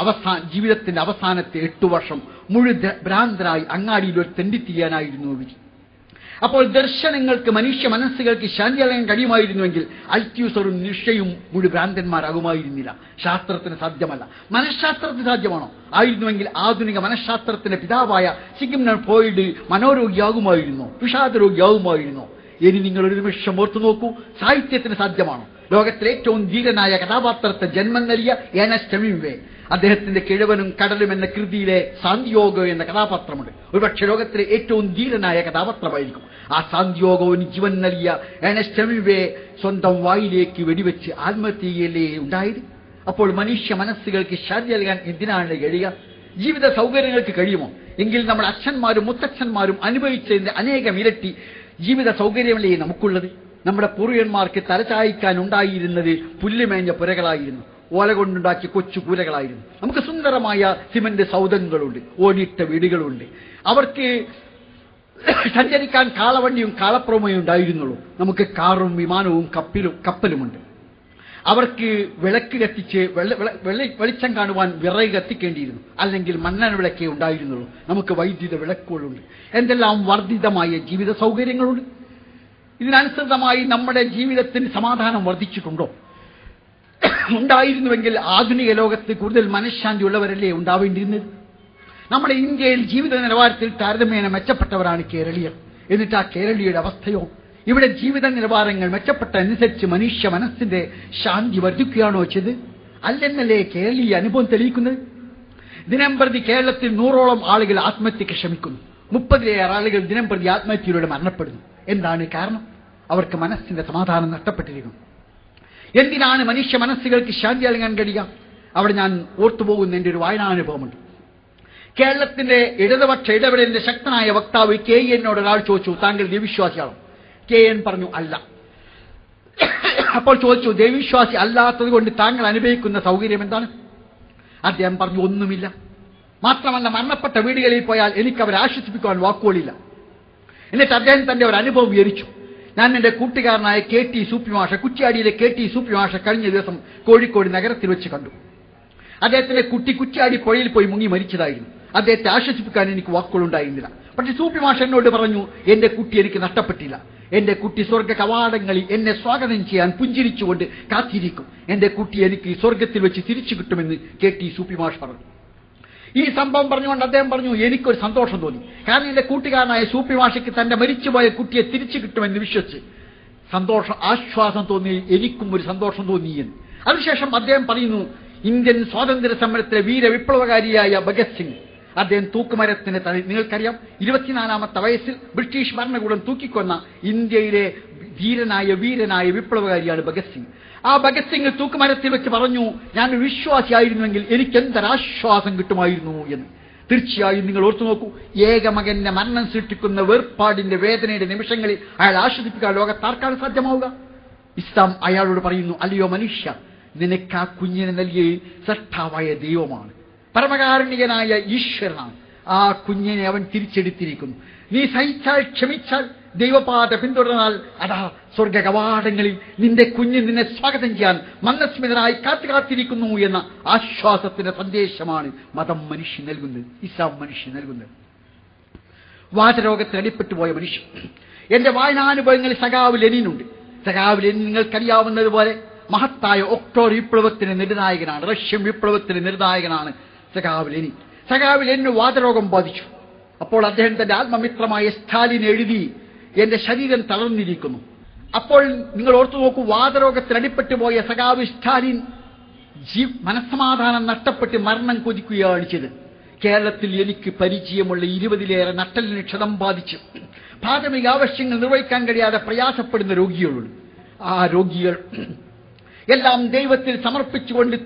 ജീവിതത്തിന്റെ അവസാനത്തെ 8 വർഷം ഭ്രാന്തരായി അങ്ങാടിയിൽ ഒരു തെണ്ടിത്തിരിയാനായിരുന്നു വിധി. അപ്പോൾ ദർശനങ്ങൾക്ക്, മനുഷ്യ മനസ്സുകൾക്ക് ശാന്തി നൽകാൻ കഴിയുമായിരുന്നുവെങ്കിൽ അൽത്യൂസറും നിഷയും ഭ്രാന്തന്മാരാകുമായിരുന്നില്ല. ശാസ്ത്രത്തിന് സാധ്യമല്ല. മനഃശാസ്ത്രത്തിന് സാധ്യമാണോ? ആയിരുന്നുവെങ്കിൽ ആധുനിക മനഃശാസ്ത്രത്തിന്റെ പിതാവായ സിഗ്മണ്ട് ഫ്രോയിഡ് മനോരോഗിയാകുമായിരുന്നോ? വിഷാദരോഗിയാകുമായിരുന്നോ? ഇനി നിങ്ങൾ ഒരു നിമിഷം ഓർത്തു നോക്കൂ, സാഹിത്യത്തിന് സാധ്യമാണോ? ലോകത്തിലെ ഏറ്റവും ധീരനായ കഥാപാത്രത്തെ ജന്മം നൽകിയ ഏണസ്റ്റ് ഹെമിംഗ്വേ, അദ്ദേഹത്തിന്റെ കിഴവനും കടലും എന്ന കൃതിയിലെ സാന്തിയോഗോ എന്ന കഥാപാത്രമുണ്ട്. ഒരുപക്ഷെ ലോകത്തിലെ ഏറ്റവും ധീരനായ കഥാപാത്രമായിരിക്കും. ആ സാന്തിയോഗോവിന് ജീവൻ നൽകിയ ഏണസ്റ്റ് ഹെമിംഗ്വേ സ്വന്തം വായിലേക്ക് വെടിവെച്ച് ആത്മഹത്യയിലേ ഉണ്ടായത്. അപ്പോൾ മനുഷ്യ മനസ്സുകൾക്ക് ശാന്തി നൽകാൻ എന്തിനാണ് കഴിയുക? ജീവിത സൗകര്യങ്ങൾക്ക് കഴിയുമോ? എങ്കിൽ നമ്മുടെ അച്ഛന്മാരും മുത്തച്ഛന്മാരും അനുഭവിച്ചതിന്റെ അനേകം ഇരട്ടി ജീവിത സൗകര്യമല്ലേ നമുക്കുള്ളത്? നമ്മുടെ പൂർവികന്മാർക്ക് തലചായ്ക്കാൻ ഉണ്ടായിരുന്നത് പുല്ലുമേഞ്ഞ പുരകളായിരുന്നു, ഓല കൊണ്ടുണ്ടാക്കിയ കൊച്ചു കൂരകളായിരുന്നു. നമുക്ക് സുന്ദരമായ സിമന്റ് സൗധങ്ങളുണ്ട്, ഓടിയിട്ട വീടുകളുണ്ട്. അവർക്ക് സഞ്ചരിക്കാൻ കാളവണ്ടിയും കാളപ്പുറമയും ഉണ്ടായിരുന്നുള്ളൂ. നമുക്ക് കാറും വിമാനവും കപ്പലുമുണ്ട്. അവർക്ക് വിളക്ക് കത്തിച്ച് വെളിച്ചം കാണുവാൻ വിറക് കത്തിക്കേണ്ടിയിരുന്നു, അല്ലെങ്കിൽ മണ്ണെണ്ണ വിളക്കേ ഉണ്ടായിരുന്നുള്ളൂ. നമുക്ക് വൈദ്യുത വിളക്കുകളുണ്ട്. എന്തെല്ലാം വർദ്ധിതമായ ജീവിത സൗകര്യങ്ങളുണ്ട്. ഇതിനനുസൃതമായി നമ്മുടെ ജീവിതത്തിന് സമാധാനം വർദ്ധിച്ചിട്ടുണ്ടോ? ഉണ്ടായിരുന്നുവെങ്കിൽ ആധുനിക ലോകത്ത് കൂടുതൽ മനഃശാന്തി ഉള്ളവരല്ലേ ഉണ്ടാവേണ്ടിയിരുന്നത്? നമ്മുടെ ഇന്ത്യയിൽ ജീവിത നിലവാരത്തിൽ താരതമ്യേന മെച്ചപ്പെട്ടവരാണ് കേരളീയർ. എന്നിട്ട് ആ കേരളീയരുടെ അവസ്ഥയോ? ഇവിടെ ജീവിത നിലവാരങ്ങൾ മെച്ചപ്പെട്ട അനുസരിച്ച് മനുഷ്യ മനസ്സിന്റെ ശാന്തി വർദ്ധിക്കുകയാണോ ചെയ്ത്? അല്ലെന്നല്ലേ കേരളീയ അനുഭവം തെളിയിക്കുന്നത്? ദിനം പ്രതി കേരളത്തിൽ 100ഓളം ആളുകൾ ആത്മഹത്യക്ക് ശ്രമിക്കുന്നു. 30ലേറെ ആളുകൾ ദിനം പ്രതി ആത്മഹത്യയിലൂടെ മരണപ്പെടുന്നു. എന്താണ് കാരണം? അവർക്ക് മനസ്സിന്റെ സമാധാനം നഷ്ടപ്പെട്ടിരിക്കുന്നു. എന്തിനാണ് മനുഷ്യ മനസ്സുകൾക്ക് ശാന്തി നൽകാൻ കഴിയുക? അവിടെ ഞാൻ ഓർത്തുപോകുന്ന എൻ്റെ ഒരു വായനാനുഭവമുണ്ട്. കേരളത്തിന്റെ ഇടതുപക്ഷ ഇടപെടലിന്റെ ശക്തനായ വക്താവ് KN ഒരാൾ ചോദിച്ചു, താങ്കൾ ദൈവവിശ്വാസിയാണോ? KN പറഞ്ഞു, അല്ല. അപ്പോൾ ചോദിച്ചു, ദൈവവിശ്വാസി അല്ലാത്തത് കൊണ്ട് താങ്കൾ അനുഭവിക്കുന്ന സൗകര്യം എന്താണ്? അദ്ദേഹം പറഞ്ഞു, ഒന്നുമില്ല. മാത്രമല്ല, മരണപ്പെട്ട വീടുകളിൽ പോയാൽ എനിക്ക് അവരെ ആശ്വസിപ്പിക്കുവാൻ വാക്കുകളില്ല. എന്നിട്ട് അദ്ദേഹം തന്റെ ഒരു അനുഭവം വിവരിച്ചു. ഞാൻ എന്റെ കൂട്ടുകാരനായ KT സൂപ്പി മാഷ, കുറ്റ്യാടിയിലെ KT സൂപ്പി മാഷ കഴിഞ്ഞ ദിവസം കോഴിക്കോട് നഗരത്തിൽ വെച്ച് കണ്ടു. അദ്ദേഹത്തിന്റെ കുട്ടി കുറ്റ്യാടി പുഴയിൽ പോയി മുങ്ങി മരിച്ചതായിരുന്നു. അദ്ദേഹത്തെ ആശ്വസിപ്പിക്കാൻ എനിക്ക് വാക്കുകളുണ്ടായിരുന്നില്ല. പക്ഷെ സൂപ്പി മാഷ എന്നോട് പറഞ്ഞു, എന്റെ കുട്ടി എനിക്ക് നഷ്ടപ്പെട്ടില്ല. എന്റെ കുട്ടി സ്വർഗ്ഗ കവാടങ്ങളിൽ എന്നെ സ്വാഗതം ചെയ്യാൻ പുഞ്ചിരിച്ചുകൊണ്ട് കാത്തിരിക്കും. എന്റെ കുട്ടി എനിക്ക് സ്വർഗത്തിൽ വെച്ച് തിരിച്ചു കിട്ടുമെന്ന് KT സൂപ്പി മാഷ് പറഞ്ഞു. ഈ സംഭവം പറഞ്ഞുകൊണ്ട് അദ്ദേഹം പറഞ്ഞു, എനിക്കൊരു സന്തോഷം തോന്നി. കാരണം എന്റെ കൂട്ടുകാരനായ സൂപ്പി മാഷയ്ക്ക് തന്റെ മരിച്ചുപോയ കുട്ടിയെ തിരിച്ചു കിട്ടുമെന്ന് വിശ്വസിച്ച് ആശ്വാസം തോന്നി, എനിക്കും ഒരു സന്തോഷം തോന്നിയെന്ന്. അതിനുശേഷം അദ്ദേഹം പറയുന്നു, ഇന്ത്യൻ സ്വാതന്ത്ര്യ സമരത്തിലെ വീരവിപ്ലവകാരിയായ ഭഗത് സിംഗ്, അദ്ദേഹം തൂക്കുമരത്തിന് നിങ്ങൾക്കറിയാം, 24ാമത്തെ വയസ്സിൽ ബ്രിട്ടീഷ് ഭരണകൂടം തൂക്കിക്കൊന്ന ഇന്ത്യയിലെ വീരനായ വിപ്ലവകാരിയാണ് ഭഗത് സിംഗ്. ആ ഭഗത് സിംഗ് തൂക്കുമരത്തിൽ വെച്ച് പറഞ്ഞു, ഞാൻ വിശ്വാസിയായിരുന്നുവെങ്കിൽ എനിക്ക് എന്തൊരാശ്വാസം കിട്ടുമായിരുന്നു എന്ന്. തീർച്ചയായും നിങ്ങൾ ഓർത്തു നോക്കൂ, ഏകമകന്റെ മരണം സൃഷ്ടിക്കുന്ന വേർപാടിന്റെ വേദനയുടെ നിമിഷങ്ങളിൽ അയാൾ ആശ്വസിപ്പിക്കാൻ ലോകത്താർക്കാണ് സാധ്യമാവുക? ഇസ്ലാം അയാളോട് പറയുന്നു, അല്ലയോ മനുഷ്യ, നിനക്ക് ആ കുഞ്ഞിനെ നൽകിയ സൃഷ്ടാവായ ദൈവമാണ്, പരമകാരുണികനായ ഈശ്വരനാണ്. ആ കുഞ്ഞിനെ അവൻ തിരിച്ചെടുത്തിരിക്കുന്നു. നീ സഹിച്ചാൽ, ക്ഷമിച്ചാൽ, ദൈവപാത പിന്തുടർന്നാൽ അതാ സ്വർഗ കവാടങ്ങളിൽ നിന്റെ കുഞ്ഞ് നിന്നെ സ്വാഗതം ചെയ്യാൻ മന്ദസ്മിതനായി കാത്തിരിക്കുന്നു എന്ന ആശ്വാസത്തിന്റെ സന്ദേശമാണ് മതം മനുഷ്യൻ നൽകുന്നത്, ഇസ്ലാം മനുഷ്യൻ നൽകുന്നത്. വാതരോഗത്തിൽ അടിപ്പെട്ടുപോയ മനുഷ്യൻ. എന്റെ വായനാനുഭവങ്ങളിൽ സഖാവ് ലെനിനുണ്ട്. സഖാവ് ലെനിൻ നിങ്ങൾക്കറിയാവുന്നതുപോലെ മഹത്തായ ഒക്ടോബർ വിപ്ലവത്തിന് നെടുനായകനാണ്, റഷ്യൻ വിപ്ലവത്തിന് നെടുനായകനാണ് സഖാവ് ലെനിൻ. സഖാവ് ലെനിന് വാതരോഗം ബാധിച്ചു. അപ്പോൾ അദ്ദേഹം തന്റെ ആത്മമിത്രമായ സ്റ്റാലിൻ എഴുതി, എന്റെ ശരീരം തളർന്നിരിക്കുന്നു. അപ്പോൾ നിങ്ങൾ ഓർത്തു നോക്കൂ, വാതരോഗത്തിൽ അടിപ്പെട്ടു പോയ സഖാവ് സ്റ്റാലിൻ മനസ്സമാധാനം നഷ്ടപ്പെട്ട് മരണം കൊതിക്കുകയാണ് ചെയ്തത്. കേരളത്തിൽ എനിക്ക് പരിചയമുള്ള 20ലേറെ നട്ടലിന് ക്ഷതം ബാധിച്ച് പ്രാഥമിക ആവശ്യങ്ങൾ നിർവഹിക്കാൻ കഴിയാതെ പ്രയാസപ്പെടുന്ന രോഗികളുണ്ട്. ആ രോഗികൾ എല്ലാം ദൈവത്തിൽ സമർപ്പിച്ചുകൊണ്ട്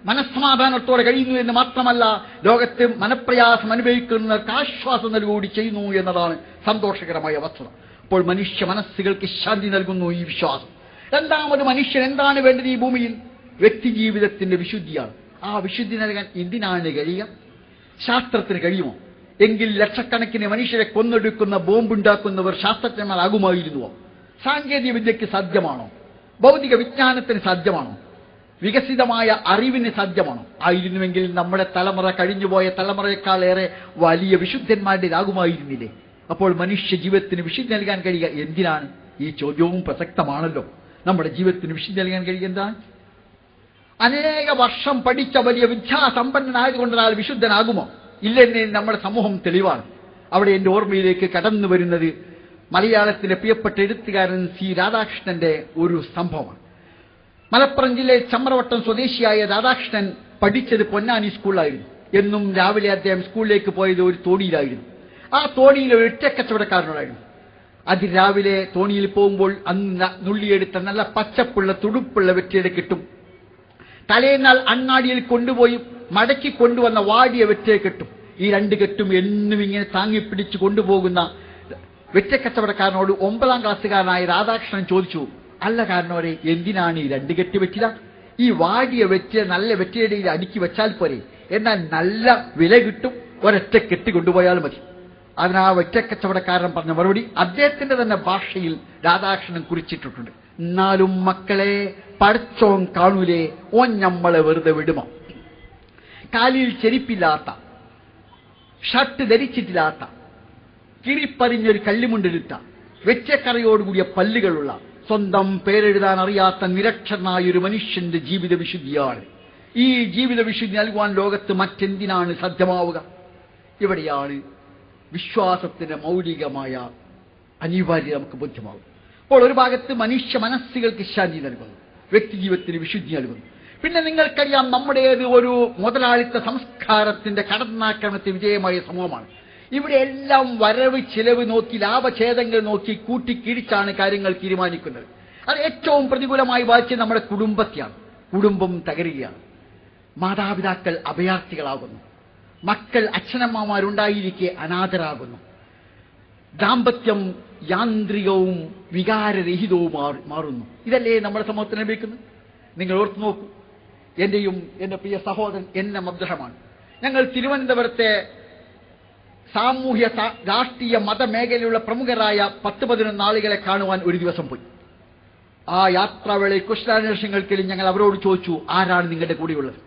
മനസ്സമാധാനത്തോടെ കഴിയുന്നു എന്ന് മാത്രമല്ല, ലോകത്ത് മനപ്രയാസം അനുഭവിക്കുന്നവർക്ക് ആശ്വാസം നൽകുകൂടി ചെയ്യുന്നു എന്നതാണ് സന്തോഷകരമായ വസ്തുത. അപ്പോൾ മനുഷ്യ മനസ്സുകൾക്ക് ശാന്തി നൽകുന്നു ഈ വിശ്വാസം. രണ്ടാമത്, മനുഷ്യൻ എന്താണ് വേണ്ടത് ഈ ഭൂമിയിൽ? വ്യക്തി ജീവിതത്തിന്റെ വിശുദ്ധിയാണ്. ആ വിശുദ്ധി നൽകാൻ എന്തിനാണ് കഴിയുക? ശാസ്ത്രത്തിന് കഴിയുമോ? എങ്കിൽ ലക്ഷക്കണക്കിന് മനുഷ്യരെ കൊന്നൊടുക്കുന്ന ബോംബുണ്ടാക്കുന്നവർ ശാസ്ത്രജ്ഞന്മാരാകുമായിരുന്നുവോ? സാങ്കേതിക വിദ്യയ്ക്ക് സാധ്യമാണോ? ഭൗതിക വിജ്ഞാനത്തിന് സാധ്യമാണോ? വികസിതമായ അറിവിന് സാധ്യമാണോ? ആയിരുന്നുവെങ്കിൽ നമ്മുടെ തലമുറ കഴിഞ്ഞുപോയ തലമുറയെക്കാളേറെ വലിയ വിശുദ്ധന്മാരുടേതാകുമായിരുന്നില്ലേ? അപ്പോൾ മനുഷ്യ ജീവിതത്തിന് വിശുദ്ധി നൽകാൻ കഴിയുക എന്തിനാണ്? ഈ ചോദ്യവും പ്രസക്തമാണല്ലോ. നമ്മുടെ ജീവിതത്തിന് വിശുദ്ധി നൽകാൻ കഴിയുക എന്താണ്? അനേക വർഷം പഠിച്ച വലിയ വിദ്യാസമ്പന്നനായതുകൊണ്ട് ഒരാൾ വിശുദ്ധനാകുമോ? ഇല്ലെന്ന് നമ്മുടെ സമൂഹം തെളിവാണ്. അവിടെ എന്റെ ഓർമ്മയിലേക്ക് കടന്നു വരുന്നത് മലയാളത്തിലെ പ്രിയപ്പെട്ട എഴുത്തുകാരൻ C. രാധാകൃഷ്ണന്റെ ഒരു സംഭവമാണ്. മലപ്പുറം ജില്ലയിൽ ചമ്രവട്ടം സ്വദേശിയായ രാധാകൃഷ്ണൻ പഠിച്ചത് പൊന്നാനി സ്കൂളിലായിരുന്നു. എന്നും രാവിലെ അദ്ദേഹം സ്കൂളിലേക്ക് പോയത് ഒരു തോണിയിലായിരുന്നു. ആ തോണിയിൽ ഒരു ഒറ്റക്കച്ചവടക്കാരനോടായിരുന്നു. അതിരാവിലെ തോണിയിൽ പോകുമ്പോൾ അന്ന് നുള്ളിയെടുത്ത നല്ല പച്ചപ്പുള്ള തുടുപ്പുള്ള വെറ്റിയുടെ കെട്ടും, തലേന്നാൾ അങ്ങാടിയിൽ കൊണ്ടുപോയി മടക്കി കൊണ്ടുവന്ന വാടിയ വെറ്റയെ കെട്ടും. ഈ 2 കെട്ടും എന്നും ഇങ്ങനെ താങ്ങിപ്പിടിച്ച് കൊണ്ടുപോകുന്ന വെറ്റക്കച്ചവടക്കാരനോട് 9ാം ക്ലാസ്സുകാരനായ രാധാകൃഷ്ണൻ ചോദിച്ചു, അല്ല കാരണവരെ, എന്തിനാണ് ഈ 2 കെട്ട് വെറ്റില? ഈ വാടിയ വെറ്റ നല്ല വെറ്റയുടെ അടുക്കി വെച്ചാൽ പോരെ, എന്നാൽ നല്ല വില കിട്ടും, ഒരൊറ്റ കെട്ട് കൊണ്ടുപോയാൽ മതി. അതിനാ വെറ്റക്കച്ചവടക്കാരൻ പറഞ്ഞ മറുപടി അദ്ദേഹത്തിന്റെ തന്നെ ഭാഷയിൽ രാധാകൃഷ്ണൻ കുറിച്ചിട്ടിട്ടുണ്ട്. എന്നാലും മക്കളെ, പഠിച്ചോൻ കാണൂലേ, ഓൻ ഞമ്മളെ വെറുതെ വിടുമോ? കാലിൽ ചെരിപ്പില്ലാത്ത, ഷർട്ട് ധരിച്ചിട്ടില്ലാത്ത, കിറിപ്പറിഞ്ഞൊരു കല്ലുമുണ്ടെടുത്ത, വെച്ചക്കറയോടുകൂടിയ പല്ലുകളുള്ള, സ്വന്തം പേരെഴുതാൻ അറിയാത്ത നിരക്ഷരനായൊരു മനുഷ്യന്റെ ജീവിത വിശുദ്ധിയാണ്. ഈ ജീവിത വിശുദ്ധി നൽകുവാൻ ലോകത്ത് മറ്റെന്തിനാണ് സാധ്യമാവുക? ഇവിടെയാണ് വിശ്വാസത്തിന്റെ മൗലികമായ അനിവാര്യത നമുക്ക് ബോധ്യമാവും. അപ്പോൾ ഒരു ഭാഗത്ത് മനുഷ്യ മനസ്സുകൾക്ക് ശാന്തി നൽകുന്നു, വ്യക്തിജീവിതത്തിന് വിശുദ്ധി നൽകുന്നു. പിന്നെ നിങ്ങൾക്കറിയാം, നമ്മുടേത് ഒരു മുതലാളിത്ത സംസ്കാരത്തിന്റെ കടന്നാക്രമണത്തിന് വിജയമായ സമൂഹമാണ്. ഇവിടെ എല്ലാം വരവ് ചിലവ് നോക്കി, ലാഭഛേദങ്ങൾ നോക്കി കൂട്ടിക്കിഴിച്ചാണ് കാര്യങ്ങൾ തീരുമാനിക്കുന്നത്. അത് ഏറ്റവും പ്രതികൂലമായി ബാധിച്ചത് നമ്മുടെ കുടുംബത്തെയാണ്. കുടുംബം തകരുകയാണ്. മാതാപിതാക്കൾ അഭയാർത്ഥികളാകുന്നു. മക്കൾ അച്ഛനമ്മമാരുണ്ടായിരിക്കെ അനാഥരാകുന്നു. ദാമ്പത്യം യാന്ത്രികവും വികാരരഹിതവും മാറുന്നു. ഇതല്ലേ നമ്മുടെ സമൂഹത്തിന് ലഭിക്കുന്നത്? നിങ്ങൾ ഓർത്തു നോക്കൂ. എന്റെയും എന്റെ പ്രിയ സഹോദരൻ എന്നെ അബ്ദുറഹ്മാൻ, ഞങ്ങൾ തിരുവനന്തപുരത്തെ സാമൂഹ്യ രാഷ്ട്രീയ മതമേഖലയിലുള്ള പ്രമുഖരായ 10-11 ആളുകളെ കാണുവാൻ ഒരു ദിവസം പോയി. ആ യാത്രാവേളയിൽ കുശലാന്വേഷണങ്ങൾക്കിടയിൽ ഞങ്ങൾ അവരോട് ചോദിച്ചു, ആരാണ് നിങ്ങളുടെ കൂടെയുള്ളത്?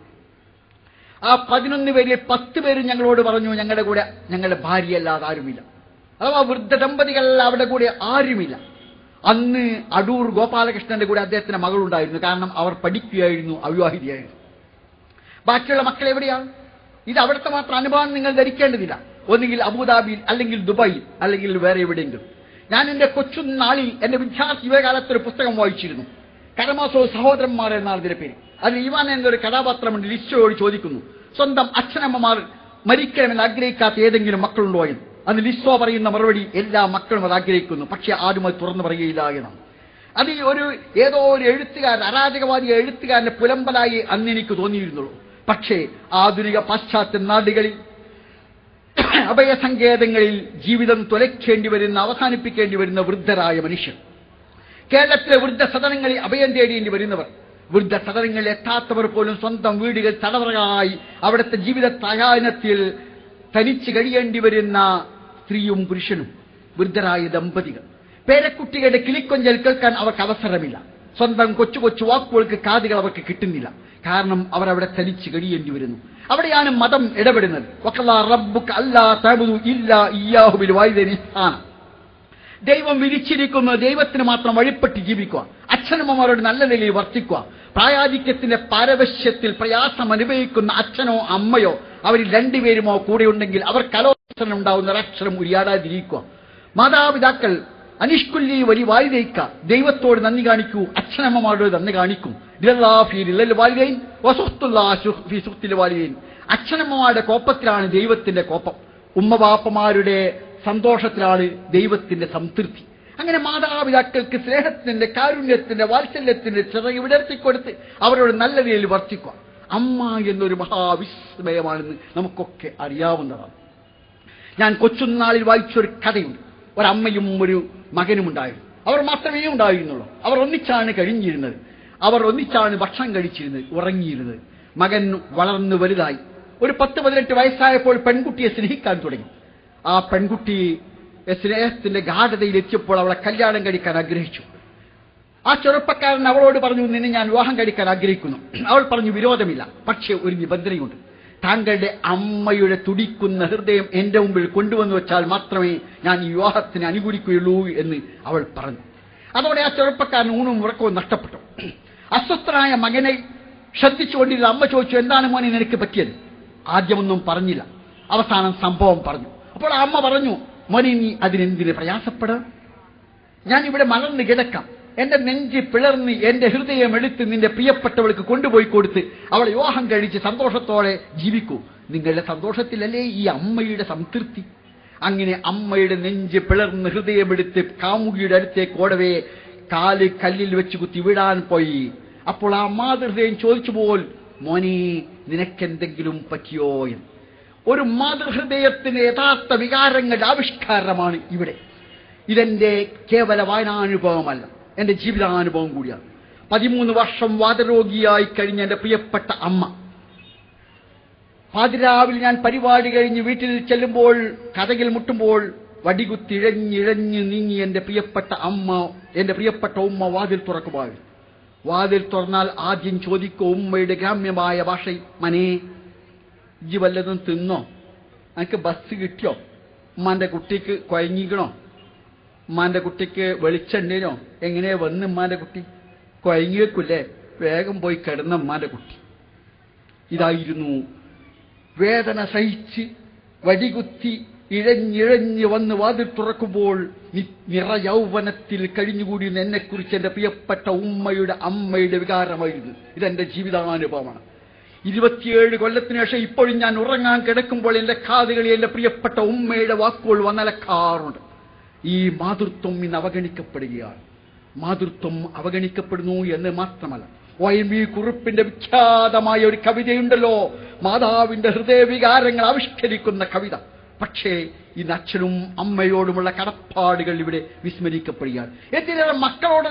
ആ 11 പേരിൽ 10 പേരും ഞങ്ങളോട് പറഞ്ഞു, ഞങ്ങളുടെ കൂടെ ഞങ്ങളുടെ ഭാര്യയല്ലാതെ ആരുമില്ല. അഥവാ വൃദ്ധ ദമ്പതികൾ അവരുടെ കൂടെ ആരുമില്ല. അന്ന് അടൂർ ഗോപാലകൃഷ്ണന്റെ കൂടെ അദ്ദേഹത്തിന്റെ മകളുണ്ടായിരുന്നു. കാരണം അവർ പഠിക്കുകയായിരുന്നു, അവിവാഹിതയായിരുന്നു. ബാക്കിയുള്ള മക്കൾ എവിടെയാണ്? ഇത് അവിടുത്തെ മാത്രം അനുഭവം നിങ്ങൾ ധരിക്കേണ്ടതില്ല. ഒന്നുകിൽ അബുദാബിയിൽ, അല്ലെങ്കിൽ ദുബായിൽ, അല്ലെങ്കിൽ വേറെ എവിടെയെങ്കിലും. ഞാൻ എന്റെ കൊച്ചുനാളിൽ എന്റെ വിദ്യാർത്ഥി യുവകാലത്തൊരു പുസ്തകം വായിച്ചിരുന്നു. കരമാസോ സഹോദരന്മാർ എന്നാണ് ഇതിന്റെ പേര്. അതിൽ ഇവാൻ എന്നൊരു കഥാപാത്രമുണ്ട്. ലിസ്റ്റോട് ചോദിക്കുന്നു, സ്വന്തം അച്ഛനമ്മമാർ മരിക്കണമെന്ന് ആഗ്രഹിക്കാത്ത ഏതെങ്കിലും മക്കളുണ്ടോ എന്ന്. അന്ന് ലിസ്റ്റോ പറയുന്ന മറുപടി, എല്ലാ മക്കളും അത് ആഗ്രഹിക്കുന്നു, പക്ഷെ ആരും അത് തുറന്നു പറയുകയില്ല എന്നാണ്. അത് ഏതോ ഒരു എഴുത്തുകാരൻ, അരാജകവാദി എഴുത്തുകാരന്റെ പുലമ്പലായി അന്ന് എനിക്ക് തോന്നിയിരുന്നുള്ളൂ. പക്ഷേ ആധുനിക പാശ്ചാത്യ നാടുകളിൽ, അഭയസങ്കേതങ്ങളിൽ ജീവിതം തുലയ്ക്കേണ്ടി വരുന്ന, അവസാനിപ്പിക്കേണ്ടി വരുന്ന വൃദ്ധരായ മനുഷ്യർ, കേരളത്തിലെ വൃദ്ധസദനങ്ങളിൽ അഭയം തേടേണ്ടി വരുന്നവർ, വൃദ്ധസദനങ്ങളിൽ എത്താത്തവർ പോലും സ്വന്തം വീടുകൾ തടവറകളായി അവിടുത്തെ ജീവിത തയാനത്തിൽ തനിച്ച് കഴിയേണ്ടി വരുന്ന സ്ത്രീയും പുരുഷനും, വൃദ്ധരായ ദമ്പതികൾ, പേരക്കുട്ടികളുടെ കിളിക്കൊഞ്ചൽ കേൾക്കാൻ അവർക്ക് അവസരമില്ല. സ്വന്തം കൊച്ചു കൊച്ചു വാക്കുകൾക്ക് കാതുകൾ അവർക്ക് കിട്ടുന്നില്ല. കാരണം അവർ അവിടെ തനിച്ച് കഴിയേണ്ടി വരുന്നു. അവിടെയാണ് മതം ഇടപെടുന്നത്. ദൈവം വിധിച്ചിരിക്കുന്നു ദൈവത്തിന് മാത്രം വഴിപ്പെട്ട് ജീവിക്കുക, അച്ഛനമ്മമാരോട് നല്ല നിലയിൽ വർത്തിക്കുക. പ്രായാധിക്യത്തിന്റെ പാരവശ്യത്തിൽ പ്രയാസം അനുഭവിക്കുന്ന അച്ഛനോ അമ്മയോ അവരിൽ രണ്ടുപേരുമോ കൂടെയുണ്ടെങ്കിൽ അവർ കലോത്സവം ഉണ്ടാവുന്ന ഒരക്ഷരം ഉരിയാടാതിരിക്കുക. മാതാപിതാക്കൾ അനിഷ്കുല്ലി വലി വാലിദൈക്ക, ദൈവത്തോട് നന്ദി കാണിക്കൂ, അച്ഛനമ്മമാരോട് നന്ദി കാണിക്കും. അച്ഛനമ്മമാരുടെ കോപ്പത്തിലാണ് ദൈവത്തിന്റെ കോപ്പം, ഉമ്മവാപ്പമാരുടെ സന്തോഷത്തിലാണ് ദൈവത്തിന്റെ സംതൃപ്തി. അങ്ങനെ മാതാപിതാക്കൾക്ക് സ്നേഹത്തിന്റെ, കാരുണ്യത്തിന്റെ, വാത്സല്യത്തിന്റെ ചിറക് വിടർത്തിക്കൊടുത്ത് അവരോട് നല്ല നിലയിൽ വർത്തിക്കുക. അമ്മ എന്നൊരു മഹാവിസ്മയമാണെന്ന് നമുക്കൊക്കെ അറിയാവുന്നതാണ്. ഞാൻ കൊച്ചുനാളിൽ വായിച്ചൊരു കഥയുണ്ട്. ഒരമ്മയും ഒരു മകനും ഉണ്ടായിരുന്നു. അവർ മാത്രമേ ഉണ്ടായിരുന്നുള്ളൂ. അവർ ഒന്നിച്ചാണ് കഴിഞ്ഞിരുന്നത്. അവർ ഒന്നിച്ചാണ് ഭക്ഷണം കഴിച്ചിരുന്നത്, ഉറങ്ങിയിരുന്നത്. മകൻ വളർന്നു വലുതായി. ഒരു 10-18 വയസ്സായപ്പോൾ പെൺകുട്ടിയെ സ്നേഹിക്കാൻ തുടങ്ങി. ആ പെൺകുട്ടി സ്നേഹത്തിന്റെ ഗാഠതയിൽ എത്തിയപ്പോൾ അവളെ കല്യാണം കഴിക്കാൻ ആഗ്രഹിച്ചു. ആ ചെറുപ്പക്കാരൻ അവളോട് പറഞ്ഞു, നിന്നെ ഞാൻ വിവാഹം കഴിക്കാൻ ആഗ്രഹിക്കുന്നു. അവൾ പറഞ്ഞു, വിരോധമില്ല, പക്ഷേ ഒരു നിബന്ധനയുണ്ട്. താങ്കളുടെ അമ്മയുടെ തുടിക്കുന്ന ഹൃദയം എന്റെ മുമ്പിൽ കൊണ്ടുവന്നു വെച്ചാൽ മാത്രമേ ഞാൻ ഈ വിവാഹത്തിന് അനുകൂലിക്കുകയുള്ളൂ എന്ന് അവൾ പറഞ്ഞു. അതോടെ ആ ചെറുപ്പക്കാരൻ ഊണും ഉറക്കവും നഷ്ടപ്പെട്ടു. അസ്വസ്ഥനായ മകനെ ശ്രദ്ധിച്ചുകൊണ്ടിരുന്ന അമ്മ ചോദിച്ചു, എന്താണ് മോനെ നിനക്ക് പറ്റിയത്? ആദ്യമൊന്നും പറഞ്ഞില്ല. അവസാനം സംഭവം പറഞ്ഞു. അപ്പോൾ അമ്മ പറഞ്ഞു, മോനെ നീ അതിനെന്തിന് പ്രയാസപ്പെടാം? ഞാനിവിടെ മലർന്ന് കിടക്കാം. എന്റെ നെഞ്ച് പിളർന്ന് എന്റെ ഹൃദയം എടുത്ത് നിന്റെ പ്രിയപ്പെട്ടവൾക്ക് കൊണ്ടുപോയി കൊടുത്ത് അവളെ വിവാഹം കഴിച്ച് സന്തോഷത്തോടെ ജീവിക്കൂ. നിങ്ങളുടെ സന്തോഷത്തിലല്ലേ ഈ അമ്മയുടെ സംതൃപ്തി? അങ്ങനെ അമ്മയുടെ നെഞ്ച് പിളർന്ന് ഹൃദയമെടുത്ത് കാമുകിയുടെ അടുത്തേക്ക് ഓടവേ കാല് കല്ലിൽ വെച്ച് കുത്തി വിടാൻ പോയി. അപ്പോൾ ആ മാതൃഹൃദയം ചോദിച്ചു പോൽ, മോനെ നിനക്കെന്തെങ്കിലും പറ്റിയോ എന്ന്. ഒരു മാതൃഹൃദയത്തിന് യഥാർത്ഥ വികാരങ്ങളുടെ ആവിഷ്കാരമാണ് ഇവിടെ. ഇതെന്റെ കേവല വായനാനുഭവമല്ല, എന്റെ ജീവിതാനുഭവം കൂടിയാണ്. 13 വർഷം വാതരോഗിയായി കഴിഞ്ഞ എന്റെ പ്രിയപ്പെട്ട അമ്മ, പാതിരാവിൽ ഞാൻ പരിപാടി കഴിഞ്ഞ് വീട്ടിൽ ചെല്ലുമ്പോൾ, കഥകിൽ മുട്ടുമ്പോൾ വടികുത്തിഴഞ്ഞിഴഞ്ഞ് നീങ്ങി എന്റെ പ്രിയപ്പെട്ട ഉമ്മ വാതിൽ തുറക്കുമ്പോൾ, വാതിൽ തുറന്നാൽ ആദ്യം ചോദിക്കോ ഉമ്മയുടെ ഗ്രാമ്യമായ ഭാഷയിൽ, മനെ ഇജ്ജ് വല്ലതും തിന്നോ? എനിക്ക് ബസ് കിട്ടിയോ? ഉമ്മാന്റെ കുട്ടിക്ക് കുഴങ്ങിക്കണോ? ഉമ്മാന്റെ കുട്ടിക്ക് വെളിച്ചെണ്ണേനോ? എങ്ങനെ വന്ന് ഉമ്മാന്റെ കുട്ടി? കുഴങ്ങിയേക്കൂല്ലേ? വേഗം പോയി കിടന്ന ഉമ്മാന്റെ കുട്ടി. ഇതായിരുന്നു വേദന സഹിച്ച് വടികുത്തി ഇഴഞ്ഞിഴഞ്ഞ് വന്ന് വാതിൽ തുറക്കുമ്പോൾ നിറയൗവനത്തിൽ കഴിഞ്ഞുകൂടിയുന്ന എന്നെക്കുറിച്ച് എന്റെ പ്രിയപ്പെട്ട ഉമ്മയുടെ അമ്മയുടെ വികാരമായിരുന്നു. ഇതെന്റെ ജീവിതാനുഭവമാണ്. 27 കൊല്ലത്തിന് ശേഷം ഇപ്പോഴും ഞാൻ ഉറങ്ങാൻ കിടക്കുമ്പോൾ എന്റെ കാതുകളിൽ എന്റെ പ്രിയപ്പെട്ട ഉമ്മയുടെ വാക്കുകൾ വന്നലക്കാറുണ്ട്. ഈ മാതൃത്വം ഇന്ന് അവഗണിക്കപ്പെടുകയാണ്. മാതൃത്വം അവഗണിക്കപ്പെടുന്നു എന്ന് മാത്രമല്ല, OMV കുറുപ്പിന്റെ വിഖ്യാതമായ ഒരു കവിതയുണ്ടല്ലോ, മാതാവിന്റെ ഹൃദയവികാരങ്ങൾ ആവിഷ്കരിക്കുന്ന കവിത. പക്ഷേ ഇന്ന് അച്ഛനും അമ്മയോടുമുള്ള കടപ്പാടുകൾ ഇവിടെ വിസ്മരിക്കപ്പെടുകയാണ്. എന്തിനേറെ മക്കളോട്